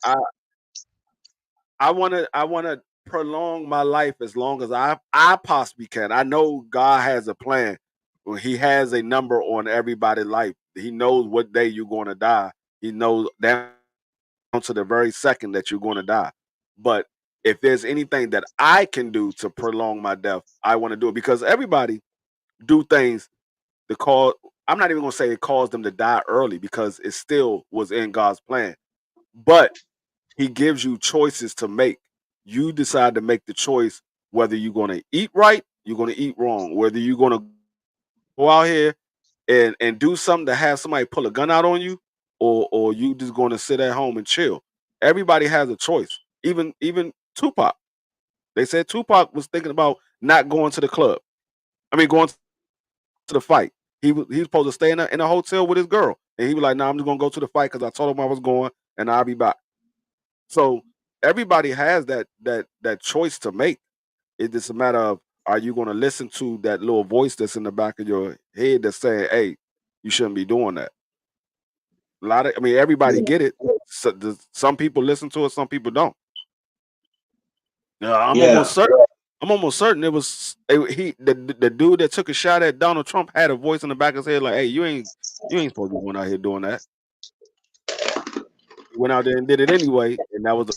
[SPEAKER 2] I I wanna prolong my life as long as I possibly can. I know God has a plan. Well, He has a number on everybody's life. He knows what day you're going to die. He knows down to the very second that you're going to die. But if there's anything that I can do to prolong my death, I want to do it because everybody do things to cause. I'm not even going to say it caused them to die early because it still was in God's plan. But He gives you choices to make. You decide to make the choice whether you're going to eat right, you're going to eat wrong, whether you're going to go out here and do something to have somebody pull a gun out on you, or you just going to sit at home and chill. Everybody has a choice. Even Tupac. They said Tupac was thinking about not going to the club. I mean, going to the fight. He was supposed to stay in a hotel with his girl, and he was like, "No, I'm just gonna go to the fight because I told him I was going, and I'll be back." So everybody has that choice to make. It's just a matter of are you going to listen to that little voice that's in the back of your head that's saying, "Hey, you shouldn't be doing that." I mean, everybody
[SPEAKER 1] Yeah,
[SPEAKER 2] get it. Some people listen to it, some people don't. I'm
[SPEAKER 1] yeah,
[SPEAKER 2] almost certain. I'm almost certain it was the dude that took a shot at Donald Trump had a voice in the back of his head like, "Hey, you ain't supposed to be going out here doing that." He went out there and did it anyway, and that was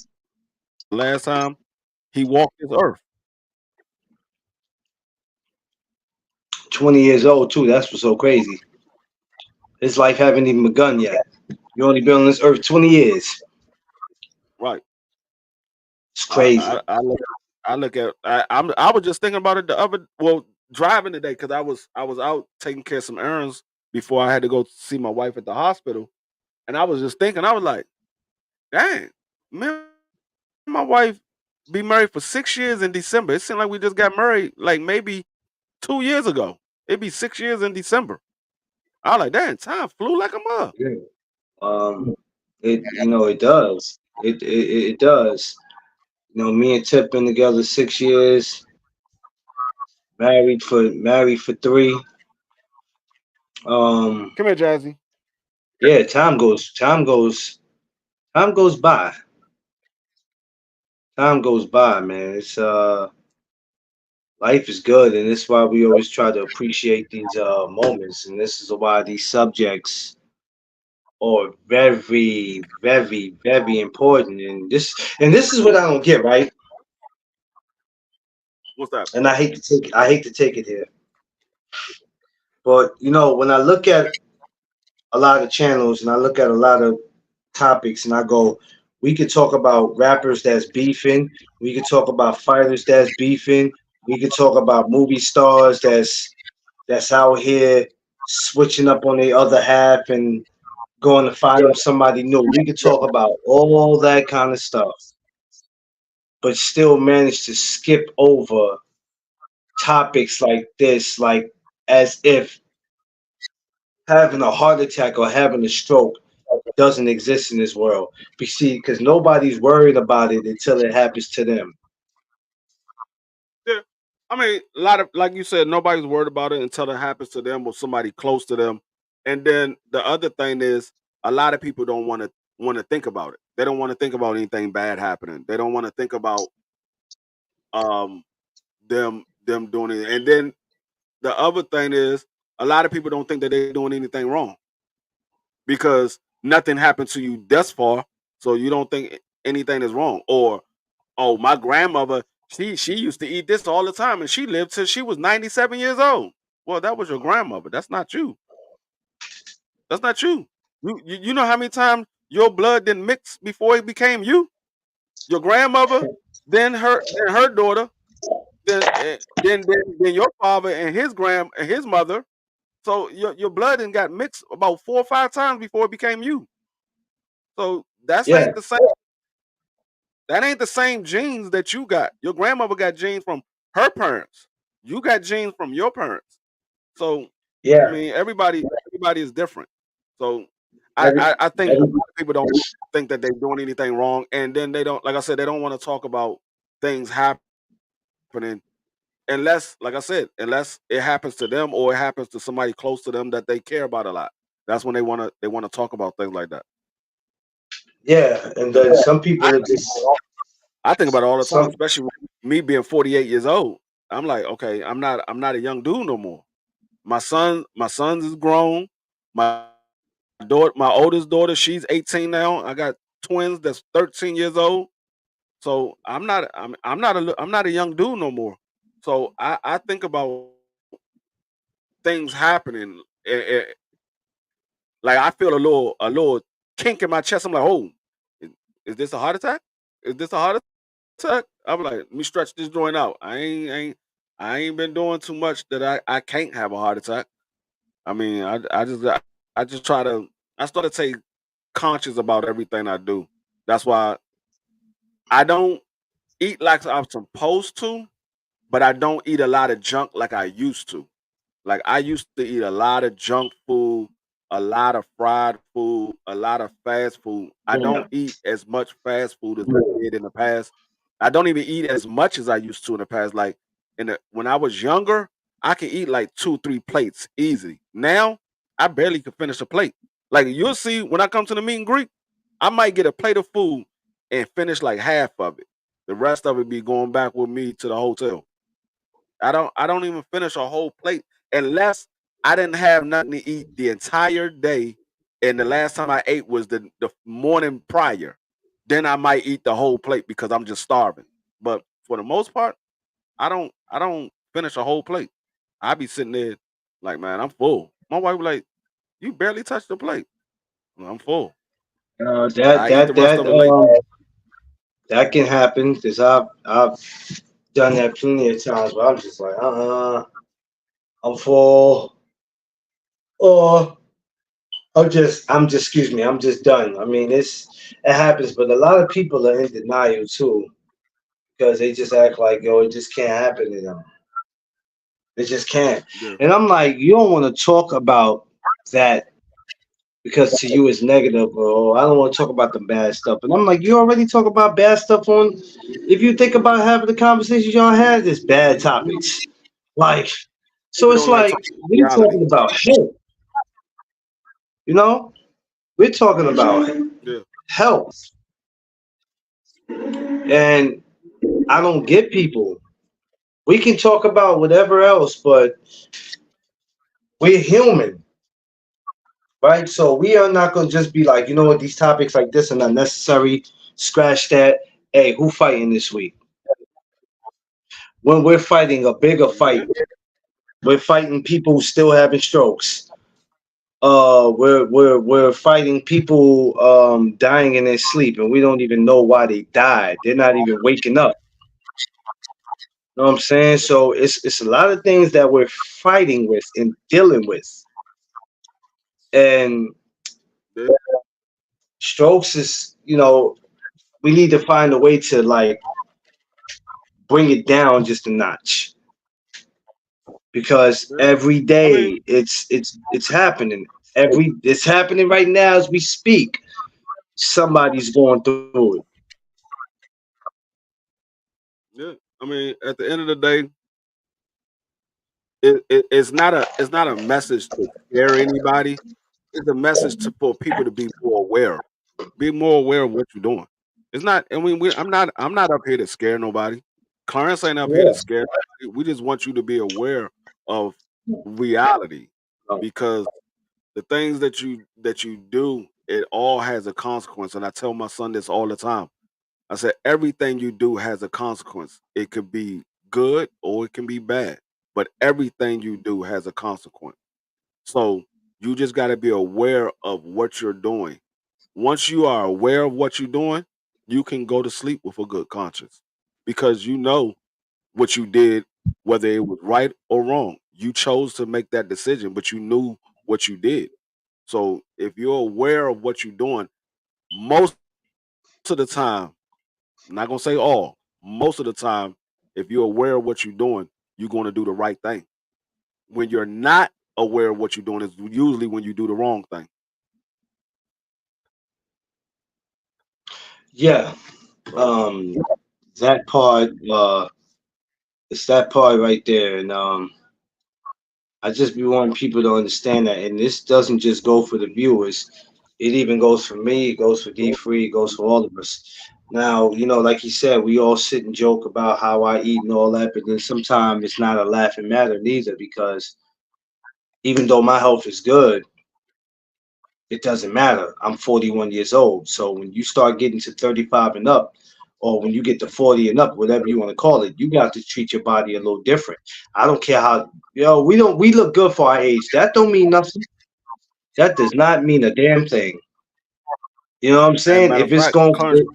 [SPEAKER 2] the last time he walked this earth.
[SPEAKER 1] 20 years old too. That's what's so crazy. His life haven't even begun yet. You only been on this earth 20 years.
[SPEAKER 2] Right.
[SPEAKER 1] It's
[SPEAKER 2] I
[SPEAKER 1] crazy.
[SPEAKER 2] I, I look I look at I was just thinking about it the other driving today because I was out taking care of some errands before I had to go see my wife at the hospital, and I was just thinking I was like, dang, me and my wife be married for 6 years in December. It seemed like we just got married like maybe 2 years ago. It'd be 6 years in December. I was like, dang, time flew like a mug.
[SPEAKER 1] Yeah. Um, it does. It does. You know, me and Tip been together 6 years, married for three. Um,
[SPEAKER 2] Come here, Jazzy.
[SPEAKER 1] yeah, time goes by. Time goes by, man. It's life is good, and this is why we always try to appreciate these moments, and this is why these subjects are very, very, very important. And this is what I don't get, right?
[SPEAKER 2] What's that?
[SPEAKER 1] And I hate to take it here, but you know, when I look at a lot of channels and I look at a lot of topics and I go, we could talk about rappers that's beefing, we could talk about fighters that's beefing, we could talk about movie stars that's out here switching up on the other half and going to find them somebody new. We could talk about all that kind of stuff, but still manage to skip over topics like this, like as if having a heart attack or having a stroke doesn't exist in this world. Because nobody's worried about it until it happens to them.
[SPEAKER 2] Yeah. I mean, a lot of like you said, nobody's worried about it until it happens to them or somebody close to them. And then the other thing is, a lot of people don't want to think about it. They don't want to think about anything bad happening. They don't want to think about um them doing it. And then the other thing is, a lot of people don't think that they're doing anything wrong because nothing happened to you thus far, so you don't think anything is wrong. Or, oh, my grandmother, she used to eat this all the time, and she lived till she was 97 years old. Well, that was your grandmother. That's not you. That's not you. You know how many times your blood didn't mix before it became you? Your grandmother, then her daughter, then your father and his mother. So your blood and got mixed about 4 or 5 times before it became you. So that's
[SPEAKER 1] Yeah,
[SPEAKER 2] ain't the same. That ain't the same genes that you got. Your grandmother got genes from her parents. You got genes from your parents. So I
[SPEAKER 1] yeah.
[SPEAKER 2] mean, everybody is different. So
[SPEAKER 1] Every,
[SPEAKER 2] I think a
[SPEAKER 1] every,
[SPEAKER 2] lot of people don't think that they're doing anything wrong, and then they don't, like I said, they don't want to talk about things happening unless, like I said, unless it happens to them or it happens to somebody close to them that they care about a lot. That's when they wanna talk about things like that.
[SPEAKER 1] yeah, and
[SPEAKER 2] 'Cause
[SPEAKER 1] then some
[SPEAKER 2] I
[SPEAKER 1] people are just
[SPEAKER 2] I think about it all the time,
[SPEAKER 1] some.
[SPEAKER 2] especially with me being 48 years old. I'm like, okay, I'm not a young dude no more. My sons is grown. My oldest daughter, she's 18 now. I got twins that's 13 years old. So I'm not a young dude no more. So I think about things happening. Like I feel a little kink in my chest. I'm like, oh, is, is this a heart attack? Is this a heart attack? I'm like, let me stretch this joint out. I ain't been doing too much that I can't have a heart attack. I mean, I just try to I start to take conscious about everything I do. That's why I don't eat like I'm supposed to, but I don't eat a lot of junk like I used to. Like I used to eat a lot of junk food, a lot of fried food, a lot of fast food. I don't
[SPEAKER 1] Yeah,
[SPEAKER 2] eat as much fast food as I did in the past. I don't even eat as much as I used to in the past. Like when I was younger, I could eat like 2, 3 plates easy. Now I barely could finish a plate. Like you'll see when I come to the meet and greet, I might get a plate of food and finish like half of it. The rest of it be going back with me to the hotel. I don't even finish a whole plate unless I didn't have nothing to eat the entire day, and the last time I ate was the morning prior. Then I might eat the whole plate because I'm just starving. But for the most part, I don't finish a whole plate. I be sitting there like, man, I'm full. My wife be like, you barely touched the plate. "Well, I'm full.
[SPEAKER 1] that
[SPEAKER 2] I eat the
[SPEAKER 1] that
[SPEAKER 2] rest
[SPEAKER 1] that
[SPEAKER 2] of it later."
[SPEAKER 1] that can happen because I've done that plenty of times where I'm just like, I'm full, or I'm just excuse me, I'm just done. I mean, it happens, but a lot of people are in denial too because they just act like, yo, it just can't happen to them. It just can't.
[SPEAKER 2] Yeah.
[SPEAKER 1] And I'm like, you don't want to talk about that because to you it's negative, or I don't want to talk about the bad stuff. And I'm like, you already talk about bad stuff on. If you think about having the conversations y'all had, it's bad topics. Like, so
[SPEAKER 2] We
[SPEAKER 1] it's
[SPEAKER 2] don't like
[SPEAKER 1] like
[SPEAKER 2] talking
[SPEAKER 1] we're
[SPEAKER 2] reality.
[SPEAKER 1] talking about health, you know, we're talking about
[SPEAKER 2] Yeah.
[SPEAKER 1] health, and I don't get people. We can talk about whatever else, but we're human, right? So we are not gonna just be like, you know what, these topics like this are not necessary. Scratch that. Hey, who fighting this week? When we're fighting a bigger
[SPEAKER 2] Yeah.
[SPEAKER 1] fight, we're fighting people who still having strokes. We're fighting people dying in their sleep, and we don't even know why they died. They're not even waking up. You know what I'm saying? So it's a lot of things that we're fighting with and dealing with, and
[SPEAKER 2] Yeah.
[SPEAKER 1] strokes is, we need to find a way to like bring it down just a notch, because
[SPEAKER 2] Yeah.
[SPEAKER 1] every
[SPEAKER 2] I mean,
[SPEAKER 1] day it's happening. It's happening right now as we speak. Somebody's going through it.
[SPEAKER 2] yeah. I mean, at the end of the day, it's not a message to scare anybody. It's a message for people to be more aware. Be more aware of what you're doing. It's not. I mean, I'm not up here to scare nobody. Clarence ain't up here to
[SPEAKER 1] Yeah.
[SPEAKER 2] scare nobody. We just want you to be aware of reality, because the things that you do, it all has a consequence. And I tell my son this all the time. I said everything you do has a consequence. It could be good or it can be bad, but everything you do has a consequence. So you just got to be aware of what you're doing. Once you are aware of what you're doing, you can go to sleep with a good conscience, because you know what you did, whether it was right or wrong. You chose to make that decision, but you knew what you did. So if you're aware of what you're doing, most of the time, I'm not gonna say all, most of the time, if you're aware of what you're doing, you're gonna do the right thing. When you're not aware of what you're doing is usually when you do the wrong thing.
[SPEAKER 1] Yeah. Um that part, it's that part right there. And I just be wanting people to understand that. And this doesn't just go for the viewers. It even goes for me, it goes for D Free, it goes for all of us. Now, like you said, we all sit and joke about how I eat and all that, but then sometimes it's not a laughing matter neither, because even though my health is good, it doesn't matter. I'm 41 years old. So when you start getting to 35 and up, or when you get to 40 and up, whatever you want to call it, you got to treat your body a little different. I don't care how, we look good for our age. That don't mean nothing. That does not mean a damn thing. You know what I'm
[SPEAKER 2] As a
[SPEAKER 1] saying?
[SPEAKER 2] matter
[SPEAKER 1] If
[SPEAKER 2] of
[SPEAKER 1] it's
[SPEAKER 2] fact,
[SPEAKER 1] going
[SPEAKER 2] Clarence,
[SPEAKER 1] to,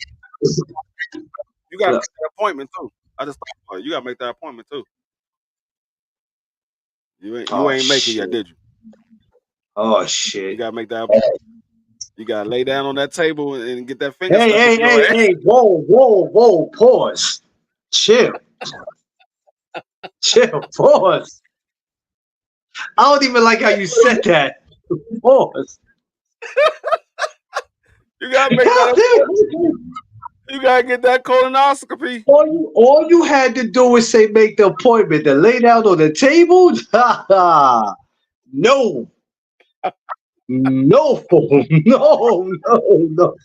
[SPEAKER 2] you gotta make that appointment too. I just thought about it. You gotta make that appointment too. You
[SPEAKER 1] oh
[SPEAKER 2] ain't make it
[SPEAKER 1] shit.
[SPEAKER 2] yet, did you?
[SPEAKER 1] Oh
[SPEAKER 2] You
[SPEAKER 1] shit.
[SPEAKER 2] gotta make that. You gotta lay down on that table and get that finger
[SPEAKER 1] Hey,
[SPEAKER 2] stuck
[SPEAKER 1] hey,
[SPEAKER 2] in your
[SPEAKER 1] hey,
[SPEAKER 2] ass.
[SPEAKER 1] hey, whoa, pause. Chill. Chill, pause. I don't even like how you said that. Pause.
[SPEAKER 2] You gotta make that.
[SPEAKER 1] God
[SPEAKER 2] You gotta get that colonoscopy.
[SPEAKER 1] all you had to do was say make the appointment to lay down on the table. No, no, no, no.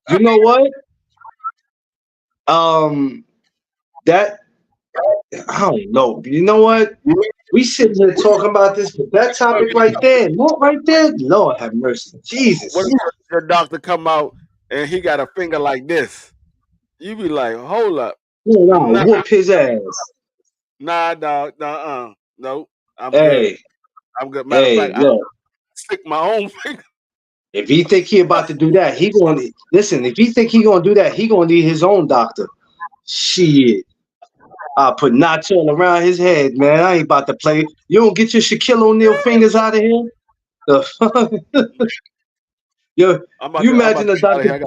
[SPEAKER 1] You know what? Um, that I don't know. You know what? We sitting here talking about this, but that topic right there, not right there. Lord have mercy,
[SPEAKER 2] What
[SPEAKER 1] Jesus.
[SPEAKER 2] if your doctor come out and he got a finger like this? You be like, hold up,
[SPEAKER 1] No,
[SPEAKER 2] nah,
[SPEAKER 1] whoop his ass.
[SPEAKER 2] nah, dog, nah, no, I'm good.
[SPEAKER 1] Hey,
[SPEAKER 2] I'm good. Matter of
[SPEAKER 1] hey,
[SPEAKER 2] fact, I
[SPEAKER 1] look.
[SPEAKER 2] stick my own finger.
[SPEAKER 1] If he think he about to do that, he going to listen. If he think he gonna do that, he gonna need his own doctor. Shit, I put knots all around his head, man. I ain't about to play. You don't get your Shaquille O'Neal fingers out of here. The fuck? Yo, you
[SPEAKER 2] I'm about
[SPEAKER 1] imagine
[SPEAKER 2] to
[SPEAKER 1] a
[SPEAKER 2] get out of
[SPEAKER 1] doctor?
[SPEAKER 2] here. I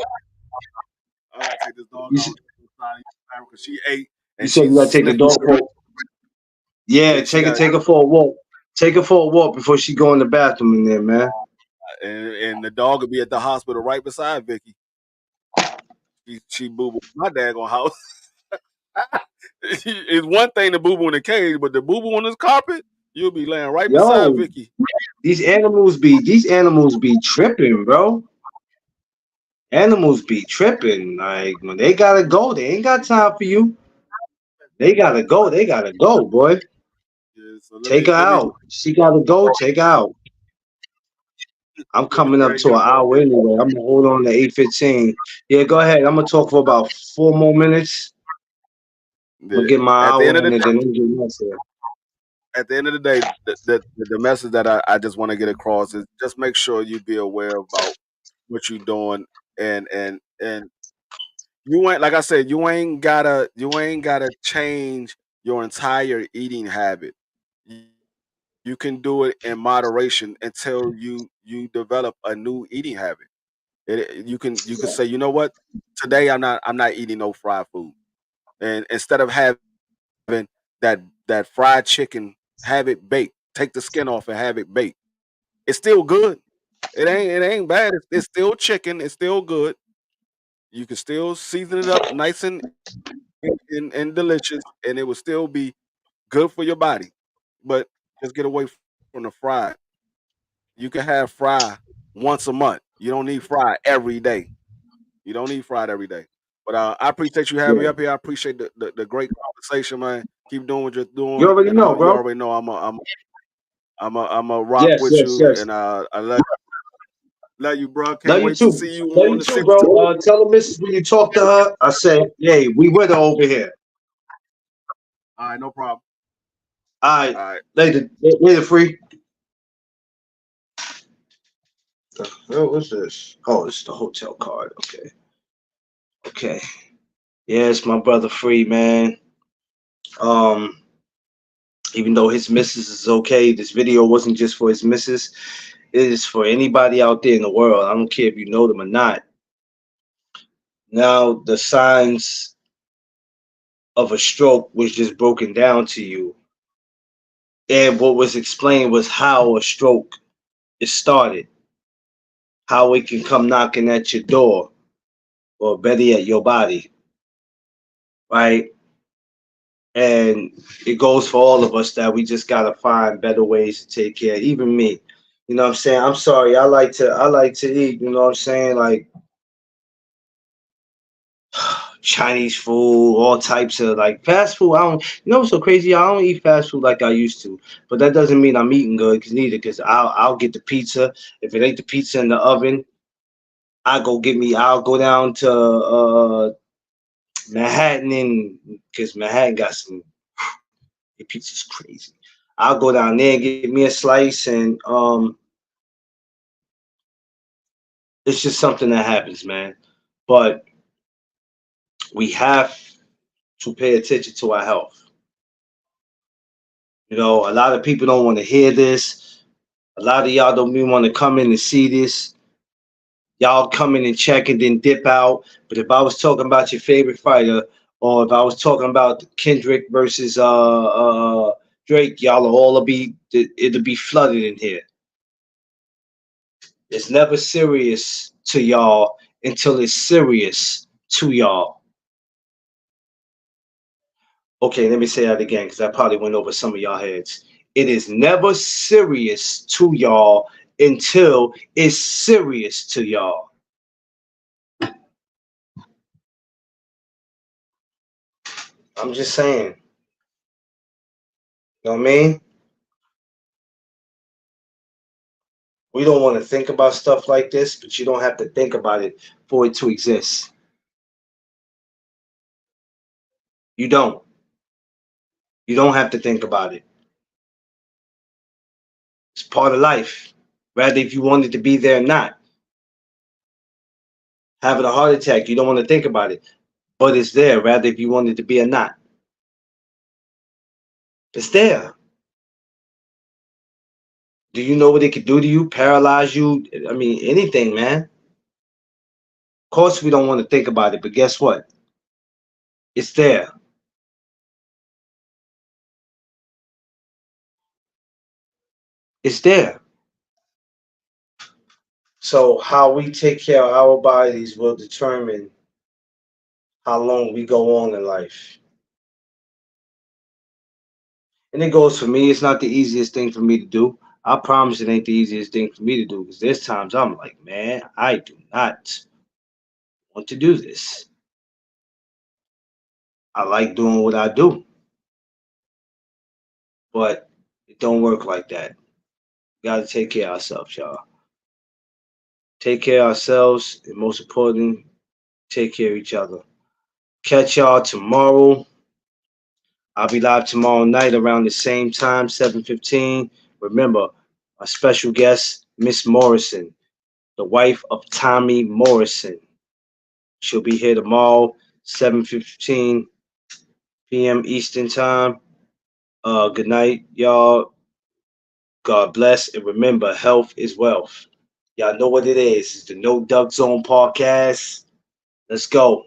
[SPEAKER 2] gotta take this dog
[SPEAKER 1] You,
[SPEAKER 2] out because she ate
[SPEAKER 1] you
[SPEAKER 2] and
[SPEAKER 1] said you
[SPEAKER 2] she's
[SPEAKER 1] gotta take the
[SPEAKER 2] sniffing.
[SPEAKER 1] dog for. Yeah,
[SPEAKER 2] Yeah, she got.
[SPEAKER 1] take her for a walk. Take her for a walk before she go in the bathroom in there, man.
[SPEAKER 2] And the dog will be at the hospital right beside Vicky. She boo boo my daggone house. It's one thing to boo boo in the cage, but the boo boo on this carpet, you'll be laying right beside
[SPEAKER 1] Yo,
[SPEAKER 2] Vicky.
[SPEAKER 1] these animals be tripping, bro. Animals be tripping. Like when they gotta go, they ain't got time for you. They gotta go. They gotta go, boy.
[SPEAKER 2] Yeah, so
[SPEAKER 1] Take her out. She gotta go. Take her out. I'm
[SPEAKER 2] let me
[SPEAKER 1] coming up
[SPEAKER 2] bring
[SPEAKER 1] to
[SPEAKER 2] your
[SPEAKER 1] an hour
[SPEAKER 2] girlfriend.
[SPEAKER 1] anyway. I'm gonna hold on to 8:15. Yeah, go ahead. I'm gonna talk for about 4 more minutes. I'm gonna
[SPEAKER 2] Yeah.
[SPEAKER 1] get my
[SPEAKER 2] At the
[SPEAKER 1] hour
[SPEAKER 2] end of the
[SPEAKER 1] in and
[SPEAKER 2] day,
[SPEAKER 1] then I'm getting out there.
[SPEAKER 2] at the end of the day, the message that I just want to get across is just make sure you be aware about what you're doing and you ain't like I said, you ain't gotta change your entire eating habit. You, you can do it in moderation until you develop a new eating habit. You can say, you know what, today I'm not eating no fried food, and instead of having that that fried chicken, have it baked. Take the skin off and have it baked. It's still good. It ain't bad. It's still chicken. It's still good. You can still season it up nice and delicious, and it will still be good for your body. But just get away from the fried. You can have fry once a month. You don't need fry every day. You don't need fried every day. But I appreciate you having me
[SPEAKER 1] Yeah.
[SPEAKER 2] up here. I appreciate the great conversation, man. Keep doing what you're
[SPEAKER 1] You
[SPEAKER 2] doing,
[SPEAKER 1] already
[SPEAKER 2] and
[SPEAKER 1] know,
[SPEAKER 2] you
[SPEAKER 1] bro.
[SPEAKER 2] already know I'm a rock
[SPEAKER 1] Yes,
[SPEAKER 2] with
[SPEAKER 1] yes,
[SPEAKER 2] you,
[SPEAKER 1] yes.
[SPEAKER 2] and I love you, bro. Can't
[SPEAKER 1] Love you
[SPEAKER 2] wait to
[SPEAKER 1] too.
[SPEAKER 2] see you
[SPEAKER 1] Love
[SPEAKER 2] on
[SPEAKER 1] you
[SPEAKER 2] the
[SPEAKER 1] too, bro.
[SPEAKER 2] 16th.
[SPEAKER 1] Tell the missus when you talk to her, I say, hey, we with her over here.
[SPEAKER 2] All right, no problem.
[SPEAKER 1] All right.
[SPEAKER 2] All right.
[SPEAKER 1] Later, free. The hell was this? Oh, it's the hotel card. Okay. Okay. Yeah, it's my brother Free, man. Um, even though his missus is okay, this video wasn't just for his missus. It is for anybody out there in the world. I don't care if you know them or not. Now the signs of a stroke was just broken down to you. And what was explained was how a stroke is started, how it can come knocking at your door, or better yet, your body, right? And it goes for all of us that we just gotta find better ways to take care. Even me, you know what I'm saying? I'm sorry. I like to eat. You know what I'm saying? Like Chinese food, all types of like fast food. I don't. You know what's so crazy? I don't eat fast food like I used to. But that doesn't mean I'm eating good. Cause neither. Cause I'll get the pizza. If it ain't the pizza in the oven, I'll go down to Manhattan, and because Manhattan got some. The pizza's crazy. I'll go down there and get me a slice, and it's just something that happens, man. But we have to pay attention to our health. You know, a lot of people don't want to hear this. A lot of y'all don't even want to come in and see this. Y'all come in and check and then dip out. But if I was talking about your favorite fighter, or if I was talking about Kendrick versus Drake, y'all will all be it'll be flooded in here. It's never serious to y'all until it's serious to y'all. Okay, let me say that again because I probably went over some of y'all heads. It is never serious to y'all until it's serious to y'all. I'm just saying. You know what I mean? We don't want to think about stuff like this, but you don't have to think about it for it to exist. You don't. You don't have to think about it. It's part of life. Rather if you wanted to be there or not. Having a heart attack, you don't want to think about it. But it's there, rather if you wanted to be or not. It's there. Do you know what it could do to you? Paralyze you? I mean, anything, man. Of course, we don't want to think about it, but guess what? It's there. It's there. So how we take care of our bodies will determine how long we go on in life. And it goes for me. It's not the easiest thing for me to do. I promise it ain't the easiest thing for me to do because there's times I'm like, man, I do not want to do this. I like doing what I do, but it don't work like that. We gotta take care of ourselves, y'all. Take care of ourselves, and most importantly, take care of each other. Catch y'all tomorrow. I'll be live tomorrow night around the same time, 7:15. Remember, our special guest, Miss Morrison, the wife of Tommy Morrison. She'll be here tomorrow, 7:15 p.m. Eastern Time. Good night, y'all. God bless. And remember, health is wealth. Y'all know what it is. It's the No Duck Zone podcast. Let's go.